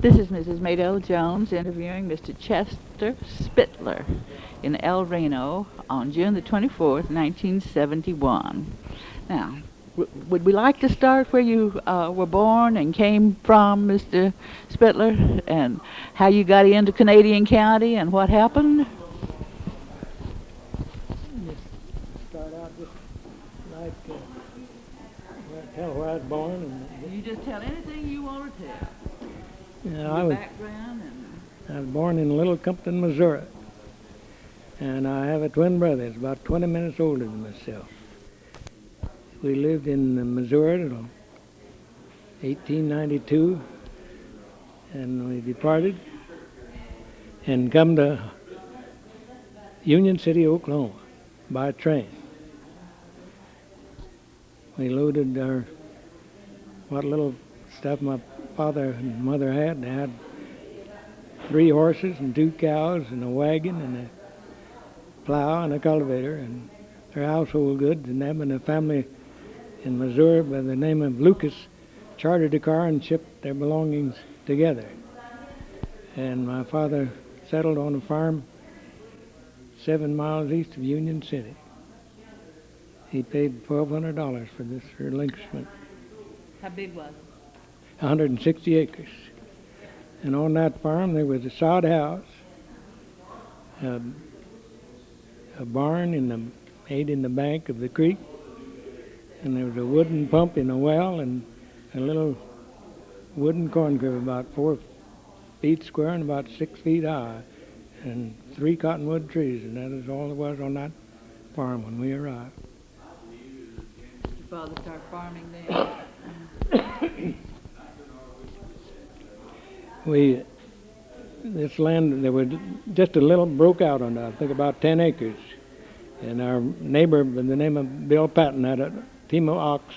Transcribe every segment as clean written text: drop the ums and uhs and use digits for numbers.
This is Mrs. Maydell Jones interviewing Mr. Chester Spitler in El Reno on June the 24th, 1971. Now, would we like to start where you were born and came from, Mr. Spitler, and how you got into Canadian County and what happened? Just start out just like tell where I was born. You just tell anything you want to tell. I was born in Little Compton, Missouri, and I have a twin brother. He's about 20 minutes older than myself. We lived in Missouri until 1892, and we departed and come to Union City, Oklahoma, by train. We loaded what little stuff my father and mother had. They had 3 horses and 2 cows and a wagon and a plow and a cultivator and their household goods. And them and a family in Missouri by the name of Lucas chartered a car and shipped their belongings together. And my father settled on a farm 7 miles east of Union City. He paid $1,200 for this relinquishment. How big was it? 160 acres. And on that farm there was a sod house, a barn made in the bank of the creek, and there was a wooden pump in a well and a little wooden corn crib about 4 feet square and about 6 feet high, and 3 cottonwood trees, and that is all there was on that farm when we arrived. Did your father start farming then? This land, there was just a little broke out on that, I think about 10 acres. And our neighbor by the name of Bill Patton had a team of ox,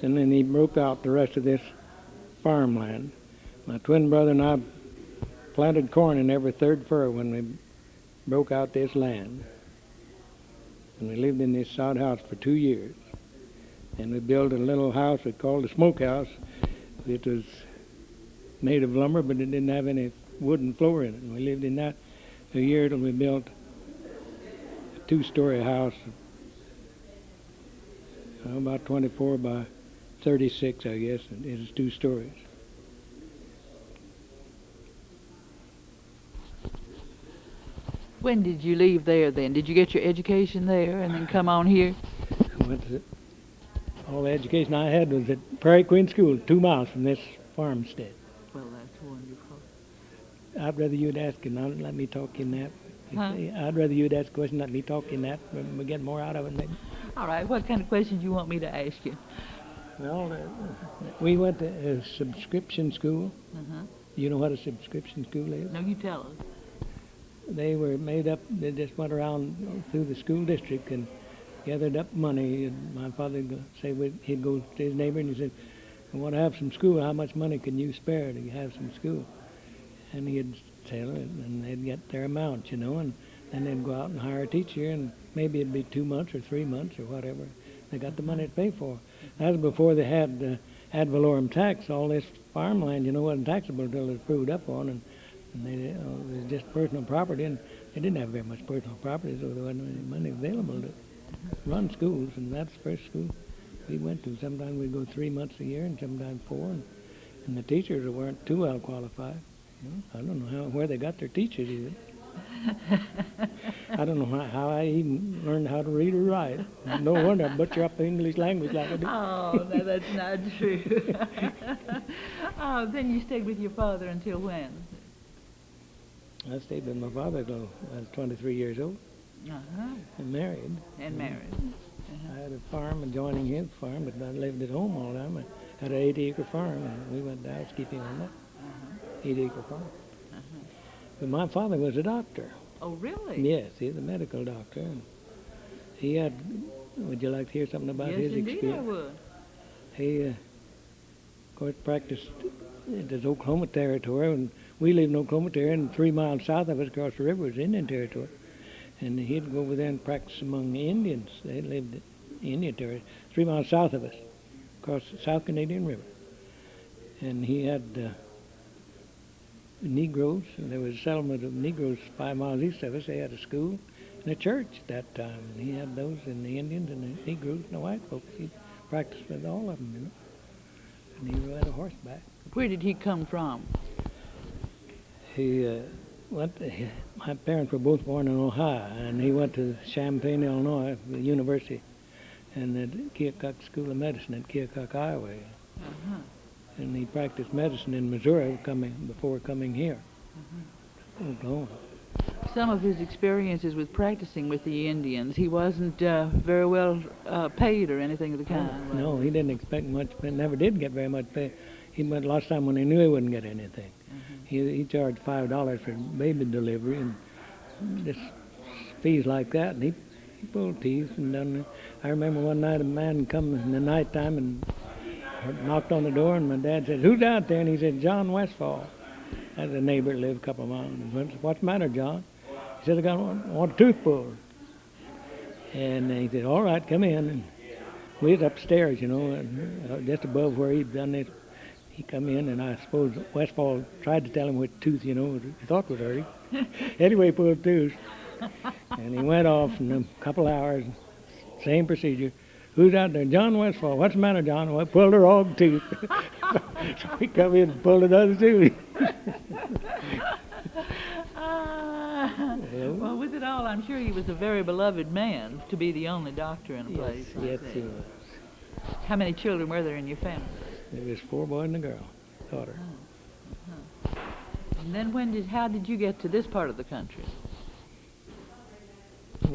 and then he broke out the rest of this farmland. My twin brother and I planted corn in every 3rd furrow when we broke out this land. And we lived in this sod house for 2 years. And we built a little house we called a smokehouse. It was made of lumber, but it didn't have any wooden floor in it. And we lived in that a year till we built a 2-story house, about 24 by 36, I guess. It is 2 stories. When did you leave there then? Did you get your education there and then come on here? All the education I had was at Prairie Creek School, 2 miles from this farmstead. Well, that's wonderful. I'd rather you'd ask and not let me talk in that. Huh? I'd rather you'd ask a question, let me talk in that. We'll get more out of it maybe. All right, what kind of questions do you want me to ask you? Well, we went to a subscription school. Uh-huh. You know what a subscription school is? No, you tell us. They were made up, they just went around through the school district and gathered up money. And my father would say, he'd go to his neighbor and he said, I want to have some school. How much money can you spare to have some school? And he'd tell it, and they'd get their amount, and then they'd go out and hire a teacher, and maybe it'd be 2 months or 3 months or whatever. They got the money to pay for. That was before they had ad valorem tax. All this farmland, wasn't taxable until it was proved up on, and it was just personal property, and they didn't have very much personal property, so there wasn't any money available to run schools, and that's the first school we went to. Sometimes we'd go 3 months a year, and sometimes 4, and the teachers weren't too well qualified. I don't know where they got their teachers even. I don't know how I even learned how to read or write. No wonder I butcher up the English language like I do. Oh, no, that's not true. Oh, then you stayed with your father until when? I stayed with my father till I was 23 years old. Uh-huh. And married. And married. Uh-huh. I had a farm adjoining his farm, but I lived at home all the time. I had an 80-acre farm, and we went to housekeeping on that 80-acre farm. Uh-huh. But my father was a doctor. Oh, really? Yes, he's a medical doctor. And he had, would you like to hear something about his experience? Yes, indeed I would. He, of course, practiced in the Oklahoma Territory, and we lived in Oklahoma Territory, and 3 miles south of us across the river was Indian Territory. And he'd go over there and practice among the Indians. They lived in Indian Territory, 3 miles south of us, across the South Canadian River. And he had Negroes. And there was a settlement of Negroes 5 miles east of us. They had a school and a church at that time. And he had those and the Indians and the Negroes and the white folks. He practiced with all of them, you know. And he rode a horseback. Where did he come from? He my parents were both born in Ohio, and he went to Champaign, Illinois, the university, and at Keokuk School of Medicine at Keokuk, Iowa. Uh-huh. And he practiced medicine in Missouri before coming here, Oklahoma. Some of his experiences with practicing with the Indians, he wasn't very well paid or anything of the kind. No, he didn't expect much, but never did get very much pay. He went last time when he knew he wouldn't get anything. He charged $5 for baby delivery and just fees like that. And he pulled teeth and done. I remember one night a man come in the nighttime and knocked on the door, and my dad said, "Who's out there?" And he said, "John Westfall." That's a neighbor that lived a couple of miles. "What's the matter, John?" He said, "I want a tooth pulled." And he said, "All right, come in." And we was upstairs, you know, just above where he'd done this. He come in, and I suppose Westfall tried to tell him which tooth, you know, he thought was hurting. Anyway, he pulled a tooth. And he went off in a couple hours, same procedure. "Who's out there?" "John Westfall." "What's the matter, John?" "Well, I pulled the wrong tooth." So he come in and pulled another tooth. Well, with it all, I'm sure he was a very beloved man to be the only doctor in a place like Yes, that. he was. How many children were there in your family? There was 4 boys and a girl, daughter. And then how did you get to this part of the country?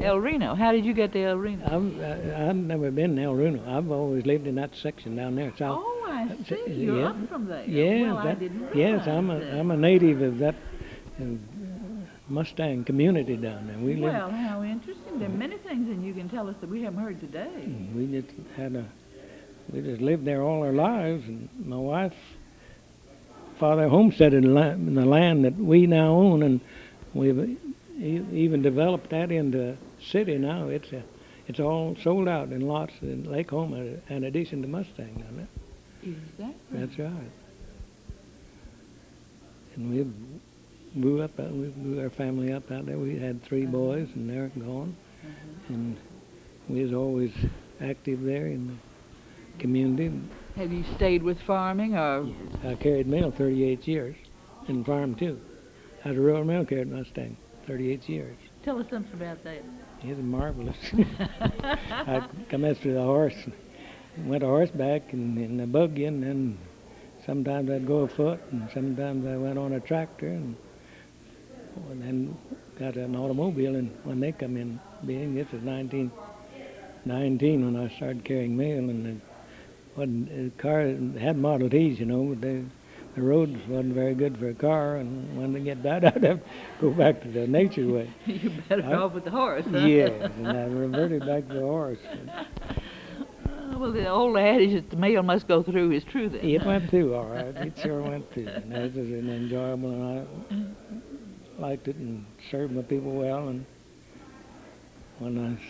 El Reno. How did you get to El Reno? I've never been in El Reno. I've always lived in that section down there south. Oh, I see. You're up from there. Yeah, well, I didn't yes, realize I'm a native of that Mustang community down there. Well, how interesting. There are many things that you can tell us that we haven't heard today. We just lived there all our lives, and my wife, father homesteaded in the land that we now own, and we've even developed that into a city now. It's all sold out in lots in Lake Homa, in addition to Mustang down there. Is that right? That's right. And we grew our family up out there. We had 3 boys, and they're gone. And we was always active there in the community. Have you stayed with farming, or? I carried mail 38 years, and farmed too. I was a rural mail carrier Mustang, 38 years. Tell us something about that. It was marvelous. I commenced with a horse, went a horseback and in a buggy, and then sometimes I'd go afoot, and sometimes I went on a tractor, and then got an automobile. And when they come in being, this was 1919 when I started carrying mail, and the car had Model Ts, you know, but the roads wasn't very good for a car, and when they get bad, I'd have to go back to the nature way. You're better off with the horse, huh? Yes, and I reverted back to the horse. Well, the old adage that the mail must go through is true then. It went through all right. It sure went through. And it was an enjoyable, and I liked it and served my people well. And when I was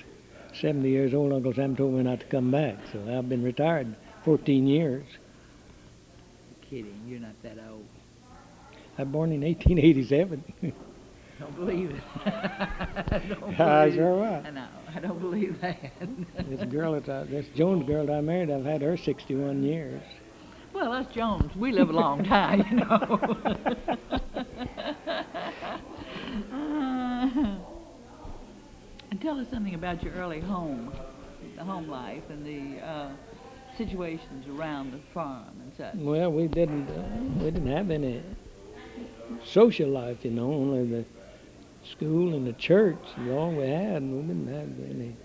70 years old, Uncle Sam told me not to come back. So I've been retired 14 years. Kidding, you're not that old. I was born in 1887. Don't believe it. I sure was. No, I don't believe that. This Jones girl that I married, I've had her 61 years. Well, us Jones, we live a long time, you know. And tell us something about your early home, the home life, and the situations around the farm and such. Well, we didn't have any social life, you know, only the school and the church is all we had. We didn't have any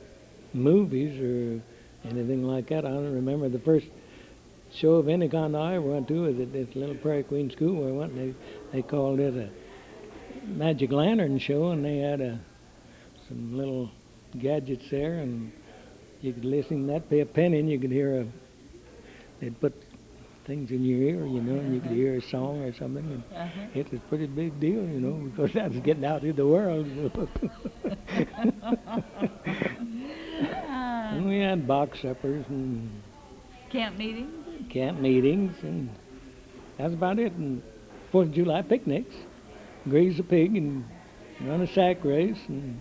movies or anything like that. I don't remember the first show of any kind I ever went to was at this little Prairie Queen School where I went, and they called it a Magic Lantern show, and they had some little gadgets there, and you could listen, that pay a penny, and you could hear they'd put things in your ear, you know, and you could hear a song or something, and it was a pretty big deal, you know, because that was getting out in the world. And we had box suppers and camp meetings, and that's about it. And 4th of July picnics, graze a pig and run a sack race. And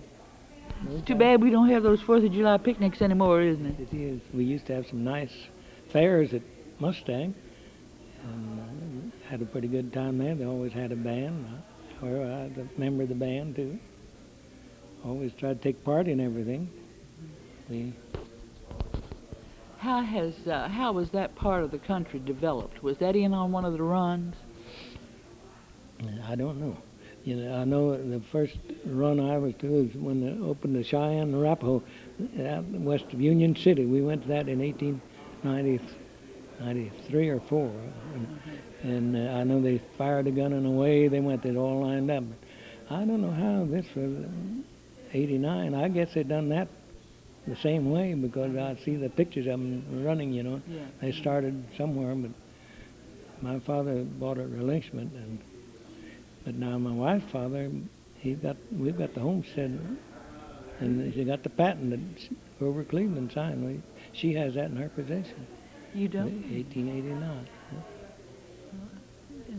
It's too bad we don't have those 4th of July picnics anymore, isn't it? it is. We used to have some nice fairs at Mustang, and had a pretty good time there. They always had a band. I was a member of the band too. Always tried to take part in everything. How was that part of the country developed? Was that in on one of the runs? I don't know. You know, I know the first run I was to was when they opened the Cheyenne Arapaho out west of Union City. We went to that in 1893 or 4. And I know they fired a gun and away they went. They'd all lined up. But I don't know how this was 89. I guess they done that the same way because I see the pictures of them running, you know. Yeah. They started somewhere, but my father bought a relinquishment. But now my wife's father, we've got the homestead, and she got the patent that Grover Cleveland signed. She has that in her possession. You don't? 1889. Yeah.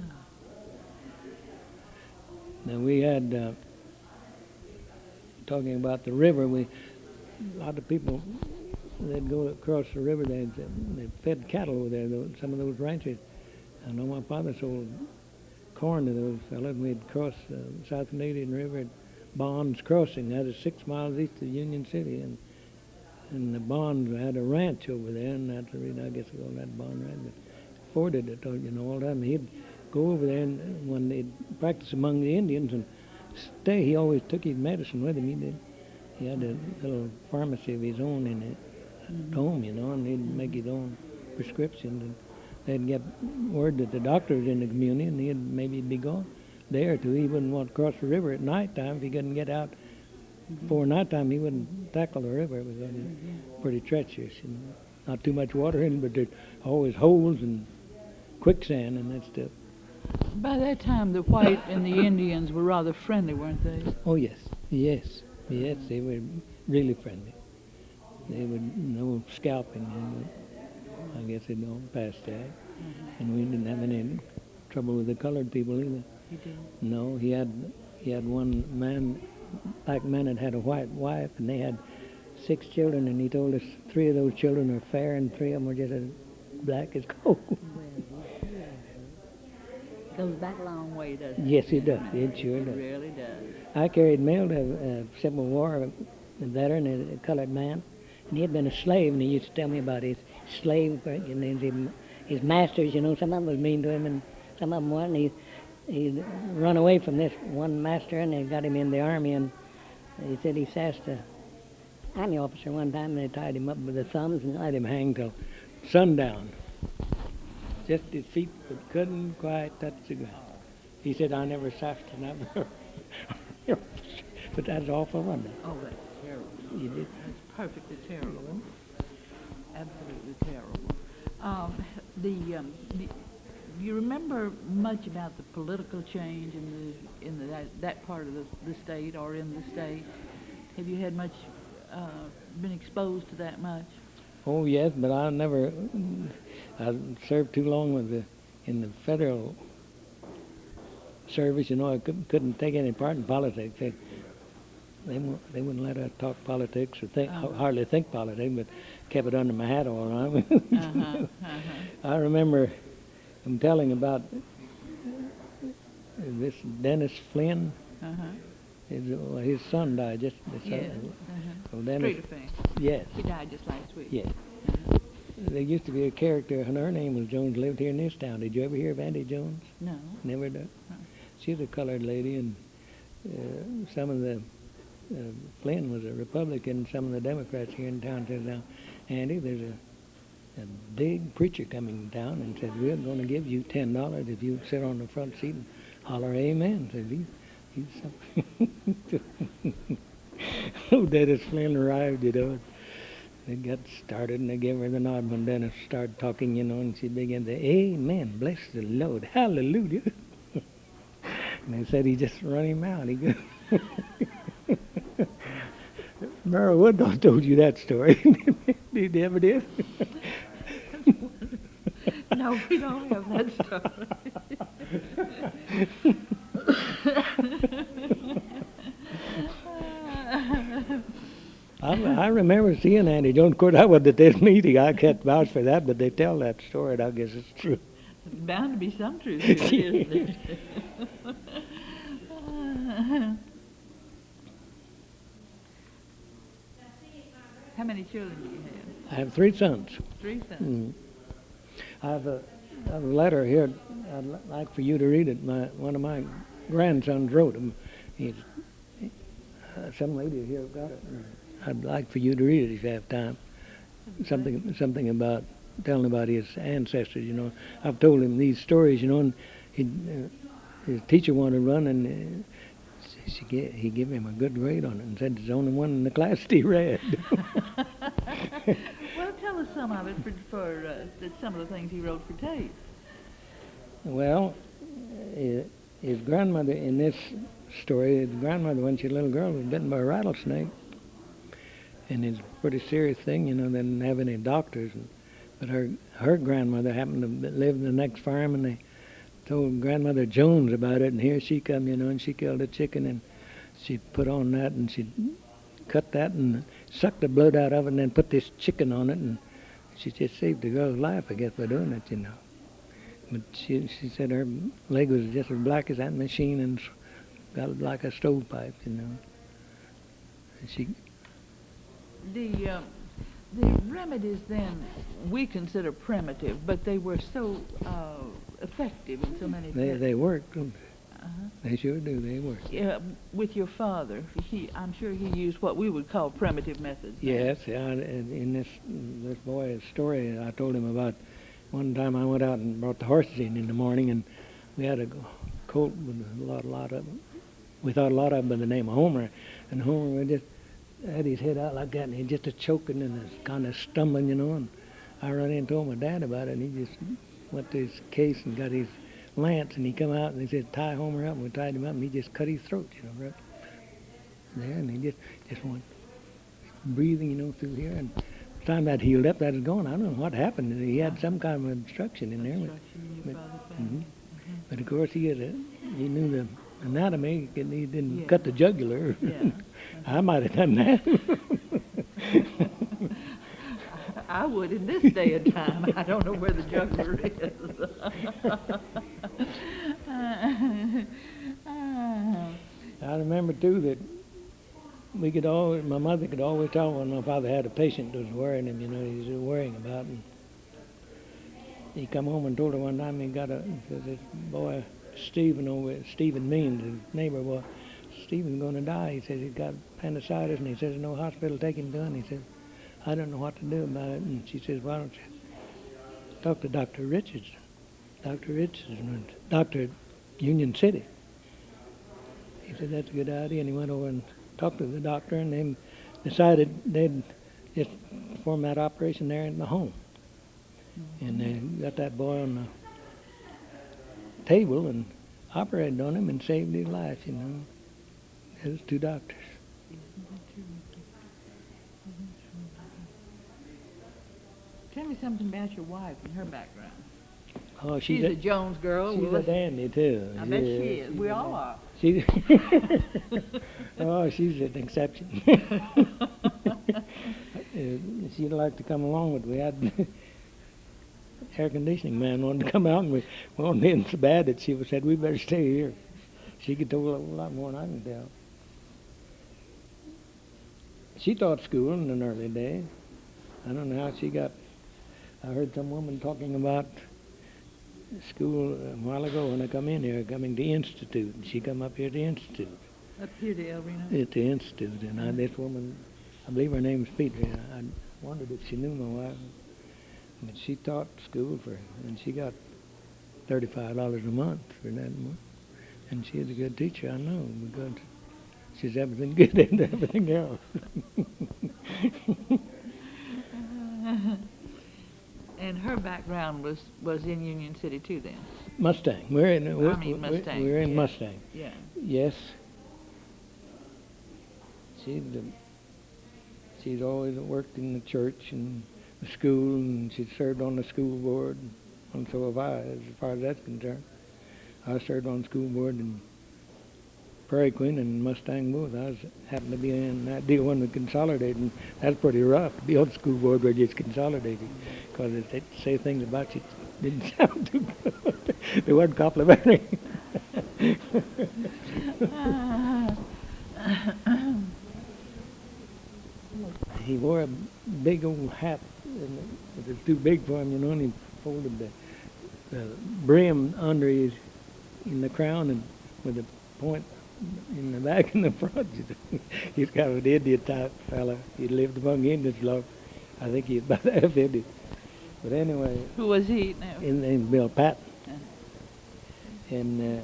Now we had, talking about the river, a lot of people, they'd go across the river, they fed cattle over there, some of those ranches. I know my father sold corn to those fellas. We'd cross the South Canadian River at Bond's Crossing. That is 6 miles east of Union City, and the Bonds had a ranch over there, and that's the reason I guess they called that Bond Ranch. But Forded it, you know, all the time. He'd go over there, and when they'd practice among the Indians and stay, he always took his medicine with him. He did. He had a little pharmacy of his own in it at home, you know, and he'd make his own prescriptions. And they'd get word that the doctor was in the community, and he'd maybe be gone a day or two. He wouldn't want to cross the river at night time. If he couldn't get out before night time, he wouldn't tackle the river. It was pretty treacherous. You know. Not too much water in, but there's always holes and quicksand and that stuff. By that time, the white and the Indians were rather friendly, weren't they? Oh, yes. Yes, they were really friendly. They would no scalping, and I guess they'd all passed that. And we didn't have any trouble with the colored people either. You did? No, he had one man, black man that had a white wife, and they had 6 children, and he told us 3 of those children are fair and 3 of them are just as black as coal. Goes back a long way, doesn't it? Yes, it does. It sure does. It really does. I carried mail to a Civil War veteran, a colored man, and he had been a slave, and he used to tell me about his slave, and his masters, you know, some of them was mean to him, and some of them weren't. He run away from this one master, and they got him in the army, and he said he sassed a army officer one time, and they tied him up with the thumbs and let him hang till sundown. Just his feet couldn't quite touch the ground. He said, I never sassed another. But that's awful, wasn't it? Oh, that's terrible. You did. That's perfectly terrible. Absolutely terrible. Do you remember much about the political change in that part of the state or in the state? Have you had much been exposed to that much? Oh yes, but I served too long in the federal service. You know, I couldn't take any part in politics. They wouldn't let us talk politics or hardly think politics, but kept it under my hat all the time. I remember him telling about this Dennis Flynn. His son died just this Yes. So Dennis, Street affair. yes. He died just last week. Yes. There used to be a character, and her name was Jones, lived here in this town. Did you ever hear of Auntie Jones? No. Never did. No. She's a colored lady, and some of the Flynn was a Republican. Some of the Democrats here in town said, "Now, Andy, there's a big preacher coming to town, and said we're going to give you $10 if you sit on the front seat and holler amen." Said he's oh, Dennis Flynn arrived, you know. They got started, and they gave her the nod when Dennis started talking, you know, and she began to, amen, bless the Lord, hallelujah. And they said he just run him out. He goes, Merrill Woodall told you that story. He never did. No, we don't have that story. I remember seeing Andy Jones. Of course, I was at this meeting. I can't vouch for that, but they tell that story, and I guess it's true. There's bound to be some truth to it, isn't there? How many children do you have? I have 3 sons. 3 sons. Mm. I have a letter here. I'd like for you to read it. One of my grandsons wrote him. Some lady here got it. I'd like for you to read it if you have time. Something about telling about his ancestors. You know, I've told him these stories. You know, and his teacher wanted to run, and he gave him a good grade on it, and said it's the only one in the class that he read. Well, tell us some of it for some of the things he wrote for tape. Well, his grandmother in this story, his grandmother when she was a little girl was bitten by a rattlesnake, and it's a pretty serious thing, you know. They didn't have any doctors, but her grandmother happened to live in the next farm, and they told Grandmother Jones about it, and here she come, you know, and she killed a chicken, and she put on that, and she cut that and sucked the blood out of it, and then put this chicken on it, and she just saved the girl's life, I guess, by doing it, you know. But she said her leg was just as black as that machine and got like a stovepipe, you know. And she... The remedies then we consider primitive, but they were so effective in so many ways. They worked. They sure do. They work. Yeah, with your father, I'm sure he used what we would call primitive methods. Yes, yeah. In this boy's story, I told him about one time I went out and brought the horses in the morning, and we had a colt with a lot of them. We thought a lot of them by the name of Homer, and Homer just had his head out like that, and he just a choking and kind of stumbling, you know. And I run in and told my dad about it, and he just went to his case and got his lance, and he come out and he said, tie Homer up, and we tied him up, and he just cut his throat, you know, right there, and he just went breathing, you know, through here, and by the time that healed up, that was gone. I don't know what happened. He had some kind of obstruction in there. But of course, he knew the anatomy, and he didn't cut the jugular. Yeah. I might have done that. I would in this day and time. I don't know where the jugular is. I remember too that my mother could always tell when my father had a patient that was worrying him, you know, he was worrying about him. He come home and told her one time this boy, Stephen Means, his neighbor boy, Stephen's going to die. He says he's got appendicitis, and he says no hospital take him to, and he says, I don't know what to do about it. And she says, why don't you talk to Dr. Richards? Dr. Union City. He said, that's a good idea. And he went over and talked to the doctor, and they decided they'd just perform that operation there in the home. And they got that boy on the table and operated on him and saved his life, you know. There's 2 doctors. Tell me something about your wife and her background. Oh, She's a Jones girl. She's a dandy too. I bet she is. We all are. She's she's an exception. She'd like to come along, but we had air conditioning man wanted to come out, and we weren't being so bad that she said we better stay here. She could tell a lot more than I can tell. She taught school in an early day. I don't know how she got. I heard some woman talking about school a while ago when I come in here, coming to Institute. And she come up here to Institute. Up here to El Reno? At the Institute. And this woman, I believe her name is Peter. I wondered if she knew my wife. But she taught school and she got $35 a month for that month. And she is a good teacher, I know, because she's everything good and everything else. And her background was in Union City too, then. Mustang. Mustang. We're in Mustang. Yeah. Yes. She's always worked in the church and the school, and she served on the school board, and so have I, as far as that's concerned. I served on school board in Prairie Queen and Mustang both. Happened to be in that deal when we consolidated, and that's pretty rough to be on school board where it's consolidated, because they say things about you that didn't sound too good. They weren't complimentary. He wore a big old hat, and it was too big for him, and he folded the brim under his in the crown and with a point in the back and the front. He's kind of an Indian type fella. He lived among Indians long. I think he's about half Indian. But anyway. Who was he now? His name's Bill Patton. And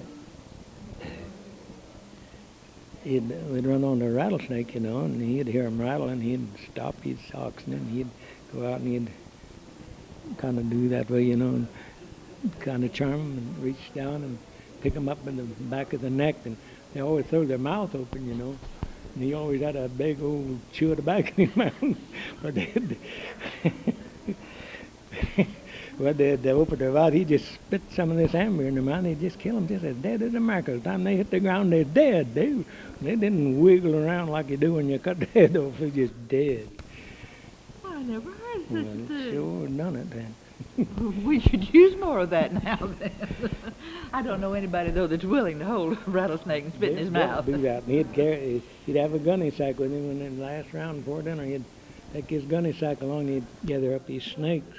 we'd run on the rattlesnake, and he'd hear him rattle, and he'd stop his oxen, and he'd go out and he'd kind of do that way, and kind of charm them and reach down and pick them up in the back of the neck, and they always throw their mouth open, and he always had a big old chew of tobacco in his mouth. But when they opened their mouth, he just spit some of this amber in their mouth, and he'd just kill them just as dead as a marker. The time they hit the ground, they're dead. They didn't wiggle around like you do when you cut the head off. They're just dead. Well, I never heard such Well, a it thing. sure done it then. We should use more of that now. Then. I don't know anybody though that's willing to hold a rattlesnake and spit in his mouth. Do that. And he'd have a gunny sack with him, and in the last round before dinner, he'd take his gunny sack along. He'd gather up his snakes,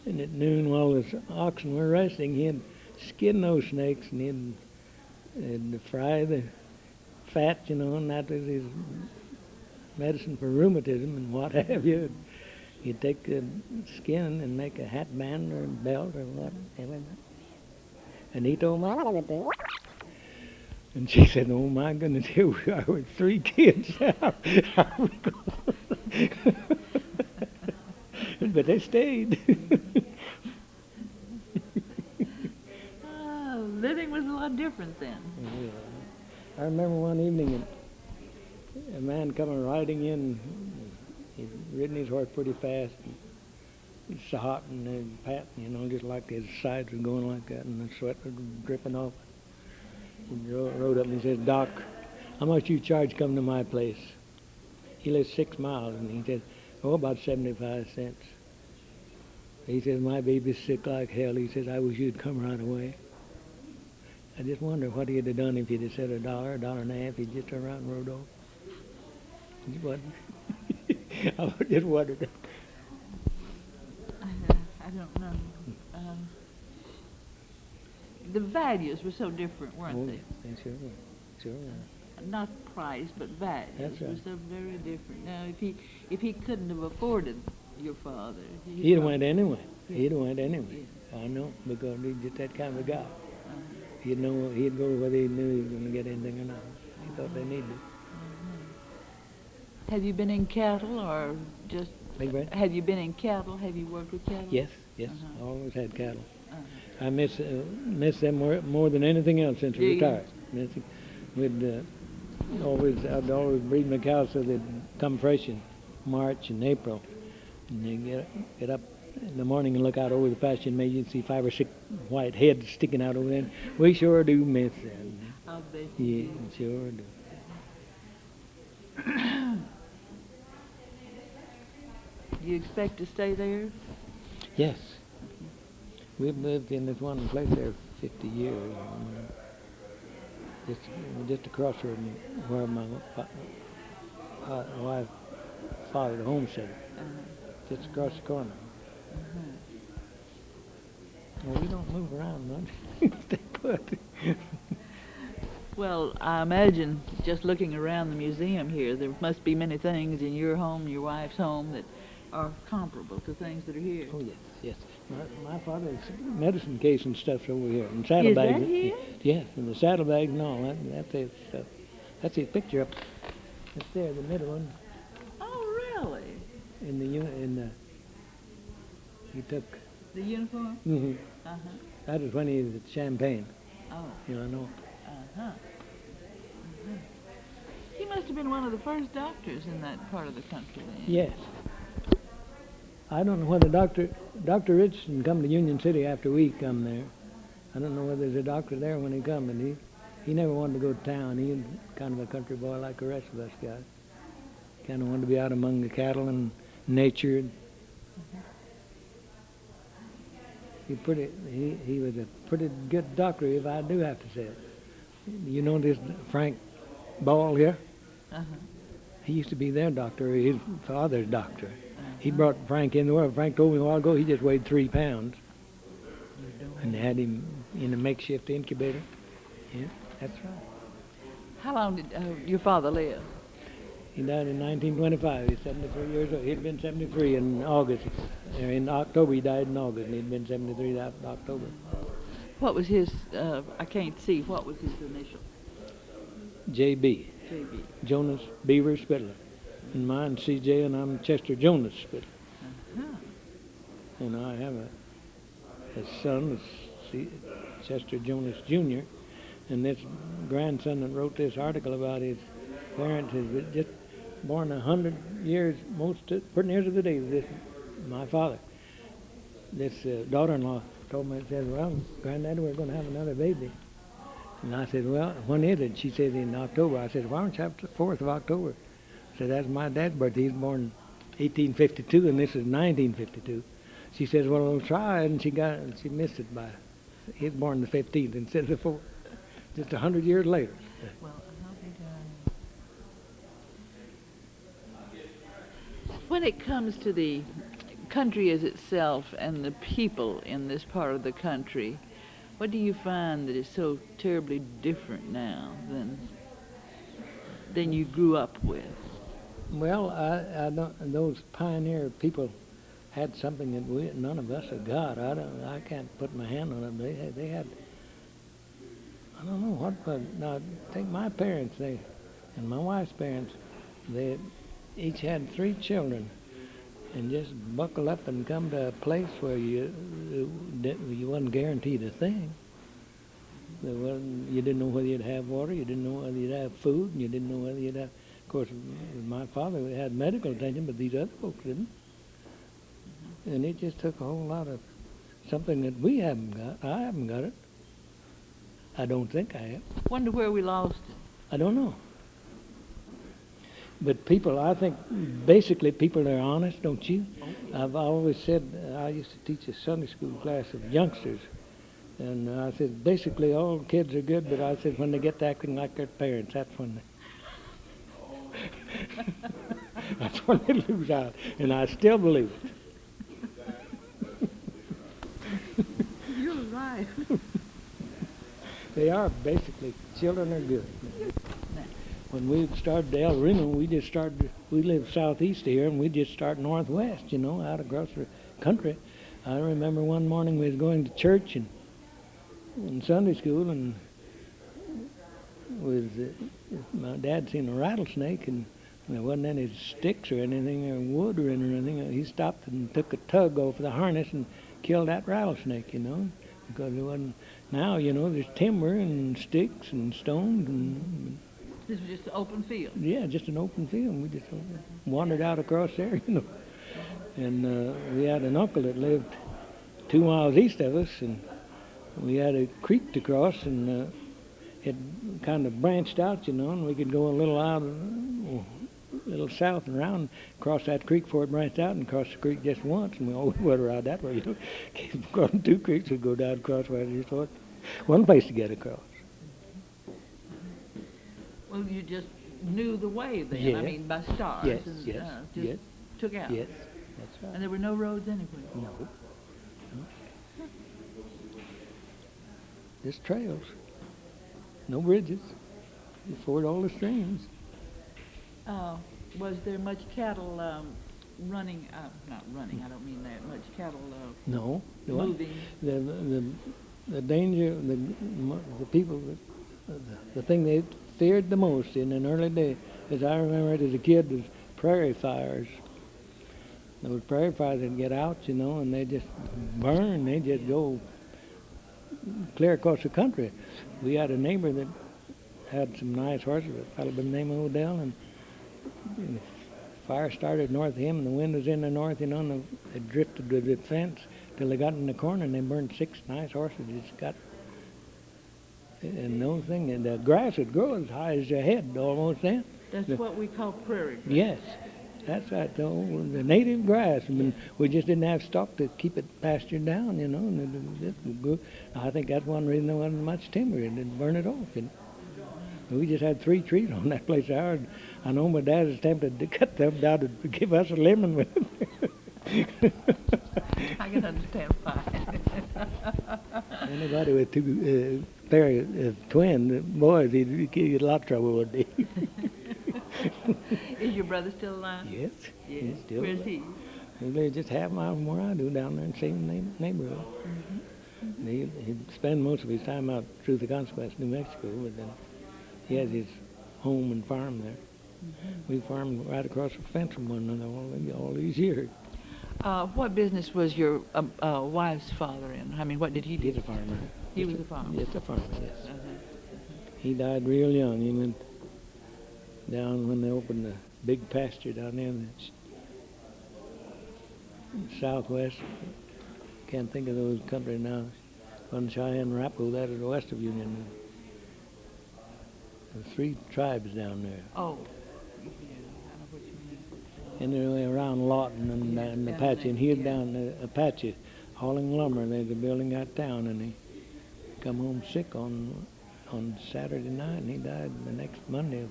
and at noon, while his oxen were resting, he'd skin those snakes, and he'd fry the fat, and that was his medicine for rheumatism and what have you. He'd take the skin and make a hat band or a belt or whatever. And he told me, and she said, "Oh my goodness, here we are with 3 kids." But they stayed. Living was a lot different then. Yeah. I remember one evening a man coming riding in. He'd ridden his horse pretty fast. It's so hot and Patton, just like his sides were going like that, and the sweat was dripping off. He rode up and he says, "Doc, how much you charge coming to my place?" He lives 6 miles, and he said, "Oh, about 75 cents." He says, "My baby's sick like hell." He says, "I wish you'd come right away." I just wonder what he'd have done if he'd have said $1, $1.50. He'd just turned around and rode off. He wasn't. I just wondered. I don't know. The values were so different, weren't they? They sure were. Sure were. Not price, but values That's right. were so very different. Now, if he couldn't have afforded your father, He'd went anyway. Yeah. He'd went anyway. Yeah. I know, because he's just that kind of guy. He'd go whether he knew he was going to get anything or not. He thought they needed it. Have you been in cattle or just? Big Red? Have you been in cattle? Have you worked with cattle? Yes. Uh-huh. Always had cattle. Uh-huh. I miss them more than anything else since I Do you? retired. I'd always breed my cows so they'd come fresh in March and April. And you get up in the morning and look out over the pasture, and maybe you'd see 5 or 6 white heads sticking out over there. We sure do miss them. I'll bet Yeah, you sure do. do. You expect to stay there? Yes. We've lived in this one place there 50 years. Just across from where my wife fathered a homestead. Just across the corner. Well, we don't move around much. Stay put. Well, I imagine just looking around the museum here, there must be many things in your home, your wife's home, that are comparable to things that are here. Oh, yes. My father's medicine case and stuff's over here. And saddlebags. Is that here? Yes, and the saddlebags and all. That's his stuff. That's his picture up there, the middle one. Oh, really? He took. The uniform? Mm-hmm. Uh-huh. That was when he was at Champaign, Oh, Illinois. uh-huh. He must have been one of the first doctors in that part of the country then. Yes. I don't know whether Dr. Richardson come to Union City after we come there. I don't know whether there's a doctor there when he come, and he never wanted to go to town. He was kind of a country boy like the rest of us guys. Kind of wanted to be out among the cattle and nature. He was a pretty good doctor, if I do have to say it. You know this Frank Ball here? Uh-huh. He used to be their doctor, his father's doctor. He brought Frank in the world. Frank told me a while ago he just weighed 3 pounds. And they had him in a makeshift incubator. Yeah, that's right. How long did your father live? He died in 1925. He's 73 years old. He'd been 73 in August. In October, he died in August, and he'd been 73 that October. What was his, I can't see, what was his initial? J.B. J.B. Jonas Beaver Spitler. And mine's C.J., and I'm Chester Jonas Spitler. Uh-huh. And I have a son, Chester Jonas Jr., and this grandson that wrote this article about his parents is just born 100 years, pretty near to the day of this, my father. This daughter-in-law told me, said, well, Granddaddy, we're going to have another baby. And I said, well, when is it? She said, in October. I said, why don't you have the 4th of October? I said, that's my dad's birthday. He's born 1852, and this is 1952. She says, well, we'll try, and she missed it by, he's born the 15th instead of the 4th, just 100 years later. Well, when it comes to the country as itself and the people in this part of the country, what do you find that is so terribly different now than you grew up with? Well, I don't. Those pioneer people had something that none of us have got. I can't put my hand on it. They had. I don't know what. But now, take my parents. And my wife's parents. They each had 3 children, and just buckle up and come to a place where you wasn't guaranteed a thing. You didn't know whether you'd have water. You didn't know whether you'd have food. And you didn't know whether you'd have. Of course, my father had medical attention, but these other folks didn't. And it just took a whole lot of something that we haven't got. I haven't got it. I don't think I have. Wonder where we lost it. I don't know. But people, I think, basically people are honest, don't you? I've always said, I used to teach a Sunday school class of youngsters, and I said, basically all kids are good, but I said when they get to acting like their parents, that's when that's when they lose out, and I still believe it. You're right. They are, basically, children are good. When we started El Reno, we lived southeast here, and we just started northwest, out across the country. I remember one morning we was going to church and in Sunday school, and my dad seen a rattlesnake, and there wasn't any sticks or anything, or wood or anything. He stopped and took a tug off the harness and killed that rattlesnake, because there wasn't. Now, there's timber and sticks and stones and. This was just an open field. Yeah, just an open field. We just wandered out across there, And we had an uncle that lived 2 miles east of us, and we had a creek to cross, and it kind of branched out, and we could go a little south and around, cross that creek before it branched out, and cross the creek just once, and we always went around that way, Keep crossing 2 creeks, we'd go down across where just one place to get across. Well, you just knew the way then. Yeah. I mean, by stars. Yes, and, yes, just yes. took out. Yes, that's right. And there were no roads anywhere. No. Just trails. No bridges. You ford all the streams. Was there much cattle running? Not running. I don't mean that much cattle. No. Moving. The danger. The people. The thing they feared the most in an early day, as I remember it as a kid, was prairie fires. Those prairie fires would get out, and they just burn. They just go clear across the country. We had a neighbor that had some nice horses, a fellow by the name of Maydell, and the fire started north of him, and the wind was in the north, and they drifted to the fence till they got in the corner, and they burned 6 nice horses. Just got And the only thing, and the grass would grow as high as your head almost then. That's what we call prairie grass. Yes, that's right. The native grass. I mean, we just didn't have stock to keep it pastured down, you know. And it grew. I think that's one reason there wasn't much timber. It didn't burn it off. We just had 3 trees on that place. I know my dad was tempted to cut them down to give us a lemon with it. I can understand why. Anybody with 2 pair of twin boys, he'd get a lot of trouble, wouldn't he? Is your brother still alive? Yes. Yes. He's still Where's alive. he? He lives just half a mile from where I do, down there in the same neighborhood. And he'd spend most of his time out through the Consequence, New Mexico, but then he has his home and farm there. We farmed right across the fence from one another all these years. What business was your wife's father in? I mean, what did he do? He's a farmer. He was a farmer. Just a farmer, yes. Uh-huh. He died real young. He went down when they opened the big pasture down there in the southwest. Can't think of those countries now. On Cheyenne, Arapaho, that is the west of Union. There's 3 tribes down there. Oh, yeah, I know what you mean. And they're around Lawton and Apache. And he was down Apache hauling lumber. They were building that town, and he come home sick on Saturday night, and he died the next Monday.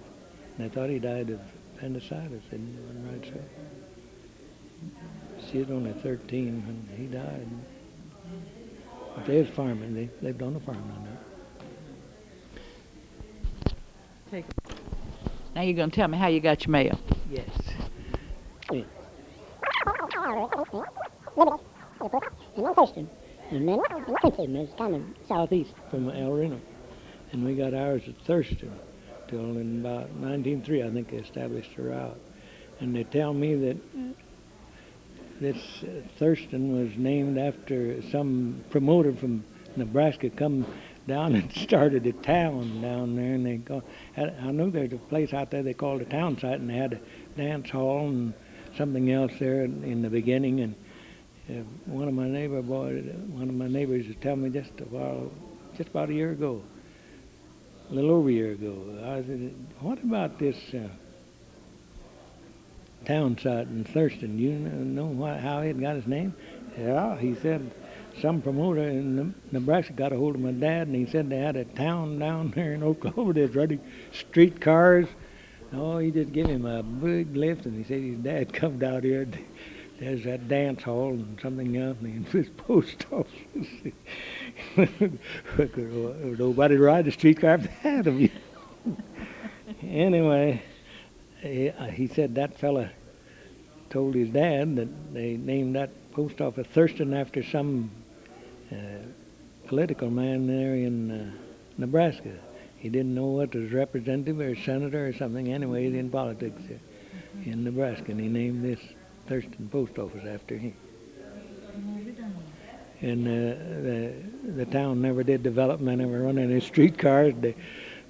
And I thought he died of appendicitis. It wasn't right so. She was only 13 when he died. But they was farming. They lived on the farm down there. Now you're going to tell me how you got your mail. Yes. And then it's kind of southeast from El Reno. And we got ours at Thurston till in about 1903, I think they established a route. And they tell me that this Thurston was named after some promoter from Nebraska come down and started a town down there. And I know there's a place out there they called a town site, and they had a dance hall and something else there in the beginning. And one of my neighbors was telling me just about a year ago, a little over a year ago, I said, what about this town site in Thurston? You know how it got its name? Yeah, he said some promoter in Nebraska got a hold of my dad, and he said they had a town down there in Oklahoma that's running streetcars. Oh, he just gave him a big lift, and he said his dad come down here. There's that dance hall and something else, and his post office. Nobody ride the streetcar if they had them. Anyway, he said that fella told his dad that they named that post office Thurston after some political man there in Nebraska. He didn't know what was representative or senator or something. Anyway, he's in politics in Nebraska, and he named this Thurston post office after him. And the town never did develop, and they never run any streetcars. They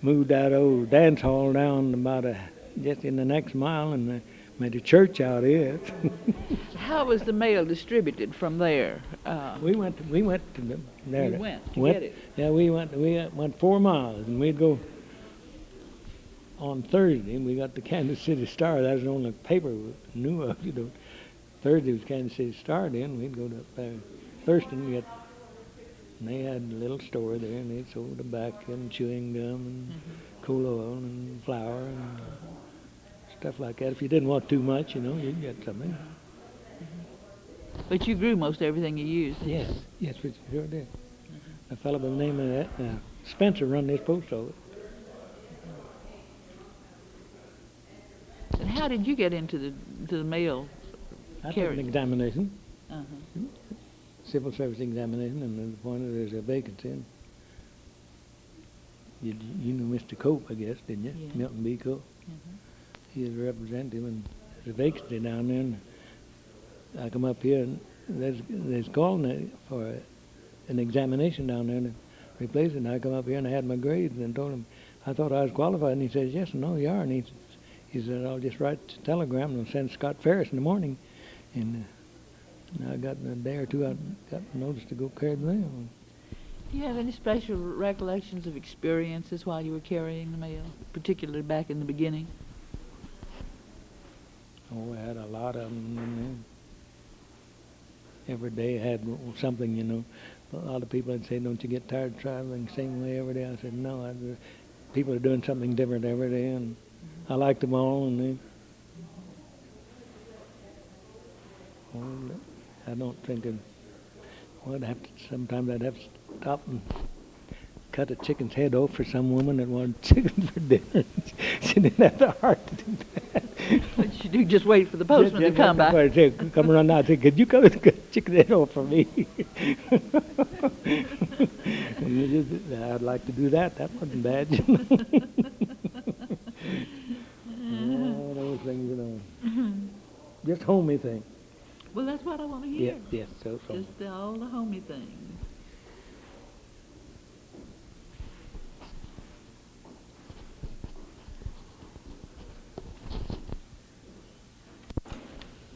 moved that old dance hall down about just in the next mile, and they made a church out of it. How was the mail distributed from there? We went to there. You went to get it? Yeah, we went 4 miles, and we'd go on Thursday. We got the Kansas City Star. That was the only paper we knew of. Thursday was Kansas City Star. Then we'd go to Thurston. And they had a little store there, and they sold tobacco and chewing gum and coal oil and flour and stuff like that. If you didn't want too much, you'd get something. But you grew most everything you used. Yes, we sure did. A fellow by the name of Spencer run this post office. And how did you get into the mail I took carriage? an examination, Uh-huh. civil service examination, and the point is there's a vacancy. And you knew Mr. Cope, I guess, didn't you? Yeah. Milton B. Cope. Uh-huh. He was a representative, and there's a vacancy down there. And I come up here, and there's calling for an examination down there to replace it. And I come up here, and I had my grades, and told him I thought I was qualified. And he says, yes and no, you are. And he said, I'll just write a telegram and I'll send Scott Ferris in the morning. And I got in a day or two, I got notice to go carry the mail. Do you have any special recollections of experiences while you were carrying the mail, particularly back in the beginning? Oh, I had a lot of them. And every day I had something, you know. A lot of people would say, don't you get tired of traveling the same way every day? I said, no. People are doing something different every day, and I liked them all. And I don't think sometimes I'd have to stop and cut a chicken's head off for some woman that wanted chicken for dinner. She didn't have the heart to do that. What'd you do? Just wait for the postman to come by? Come around now and say, could you come and cut a chicken's head off for me? I'd like to do that. That wasn't bad. All those things, you know. Just homey things. Well, that's what I want to hear. Yes, so. Just all the homey things.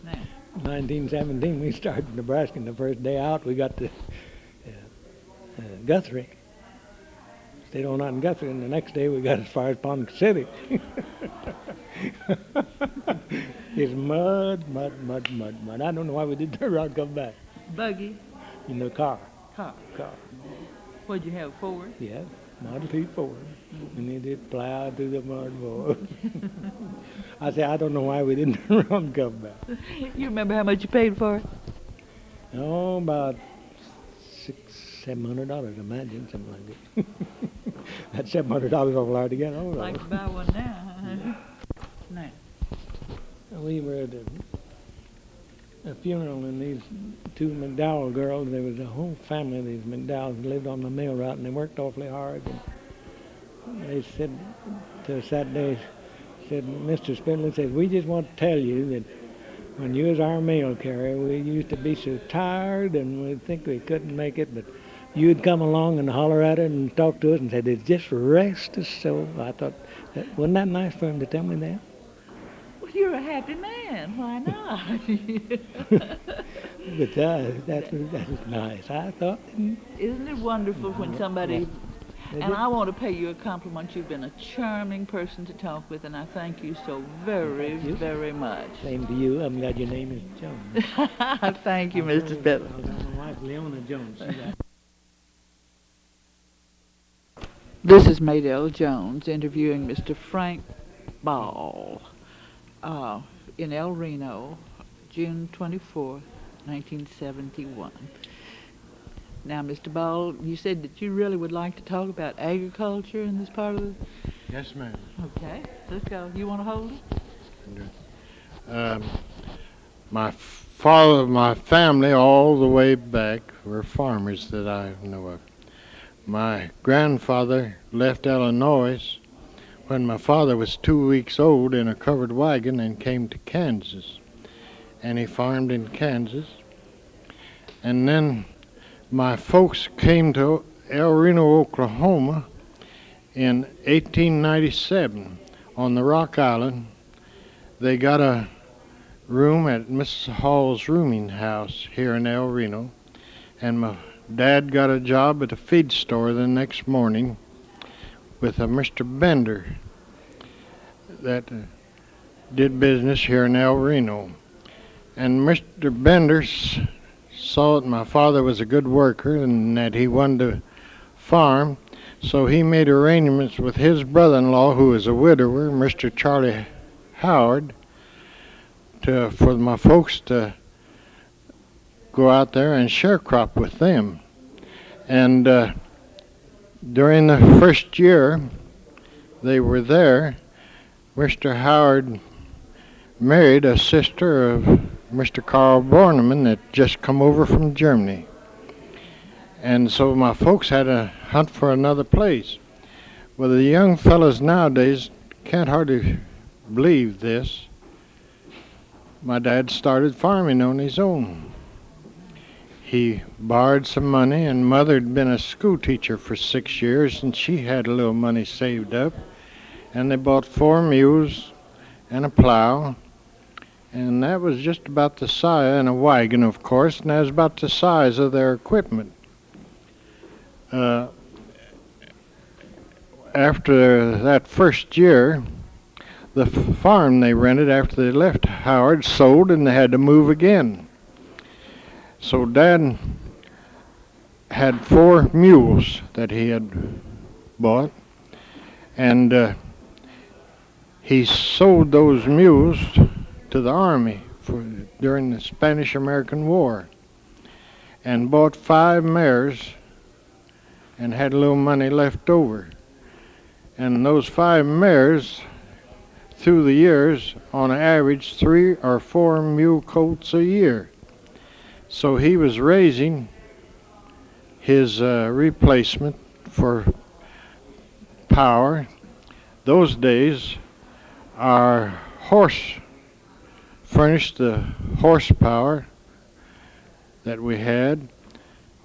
Now. 1917, we started Nebraska, and the first day out, we got to Guthrie. Stayed all night in Guthrie, and the next day we got as far as Pond City. It's mud. I don't know why we didn't turn around and come back. Buggy? In the car. Car. What'd you have, Ford? Yeah, Model T Ford. And they did plow through the mud. I say, I don't know why we didn't turn around and come back. You remember how much you paid for it? Oh, about $700, imagine, something like that. That's $700 awful hard to get hold of. Like to buy one now, huh? Now. We were at a funeral, and these two McDowell girls, there was a whole family of these McDowells lived on the mail route, and they worked awfully hard. And they said to us that day, said, Mr. Spitler said, we just want to tell you that when you was our mail carrier, we used to be so tired and we'd think we couldn't make it, but you'd come along and holler at it and talk to us and said, it just rest us so. I thought, wasn't that nice for him to tell me that? Well, you're a happy man. Why not? But that was nice, I thought. Isn't it wonderful when somebody... And I want to pay you a compliment. You've been a charming person to talk with, and I thank you so very, very much. Same to you. I'm glad your name is Jones. Thank you, Mr. Spitler. My wife, Leona Jones. This is Maydell Jones interviewing Mr. Frank Ball in El Reno, June 24, 1971. Now, Mr. Ball, you said that you really would like to talk about agriculture in this part of the... Yes, ma'am. Okay, let's go. You want to hold it? My father, my family, all the way back, were farmers that I know of. My grandfather left Illinois when my father was 2 weeks old in a covered wagon and came to Kansas. And he farmed in Kansas. And then my folks came to El Reno, Oklahoma in 1897 on the Rock Island. They got a room at Mrs. Hall's rooming house here in El Reno, and my dad got a job at a feed store the next morning with a Mr. Bender that did business here in El Reno. And Mr. Bender saw that my father was a good worker and that he wanted to farm, so he made arrangements with his brother-in-law, who was a widower, Mr. Charlie Howard, for my folks to go out there and sharecrop with them. And during the first year they were there, Mr. Howard married a sister of Mr. Carl Borneman that just come over from Germany. And so my folks had to hunt for another place. Well, the young fellas nowadays can't hardly believe this. My dad started farming on his own. He borrowed some money, and Mother had been a school teacher for 6 years, and she had a little money saved up. And they bought 4 mules and a plow, and that was just about the size, and a wagon, of course, and that was about the size of their equipment. Uh, After that first year, the farm they rented after they left Howard sold, and they had to move again. So Dad had 4 mules that he had bought, and he sold those mules to the Army during the Spanish-American War, and bought 5 mares and had a little money left over. And those 5 mares, through the years, on average 3 or 4 mule colts a year. So he was raising his replacement for power. Those days, our horse furnished the horsepower that we had,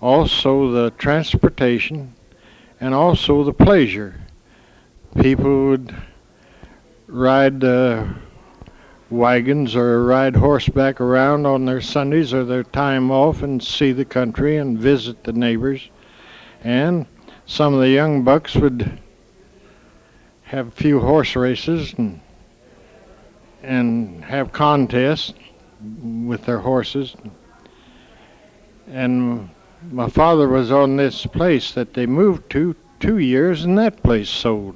also the transportation, and also the pleasure. People would ride wagons or ride horseback around on their Sundays or their time off and see the country and visit the neighbors. And some of the young bucks would have a few horse races and have contests with their horses. And my father was on this place that they moved to 2 years, and that place sold.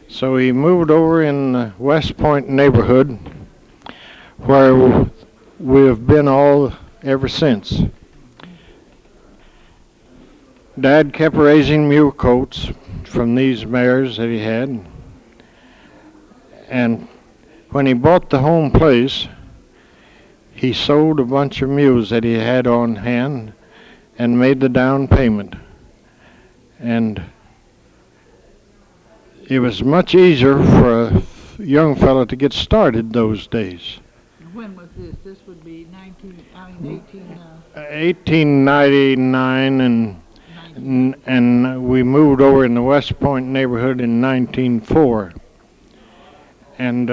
So he moved over in the West Point neighborhood, where we have been all ever since. Dad kept raising mule colts from these mares that he had, and when he bought the home place, he sold a bunch of mules that he had on hand and made the down payment. And it was much easier for a young fellow to get started those days. When was this? This would be 1899, and we moved over in the West Point neighborhood in 1904. And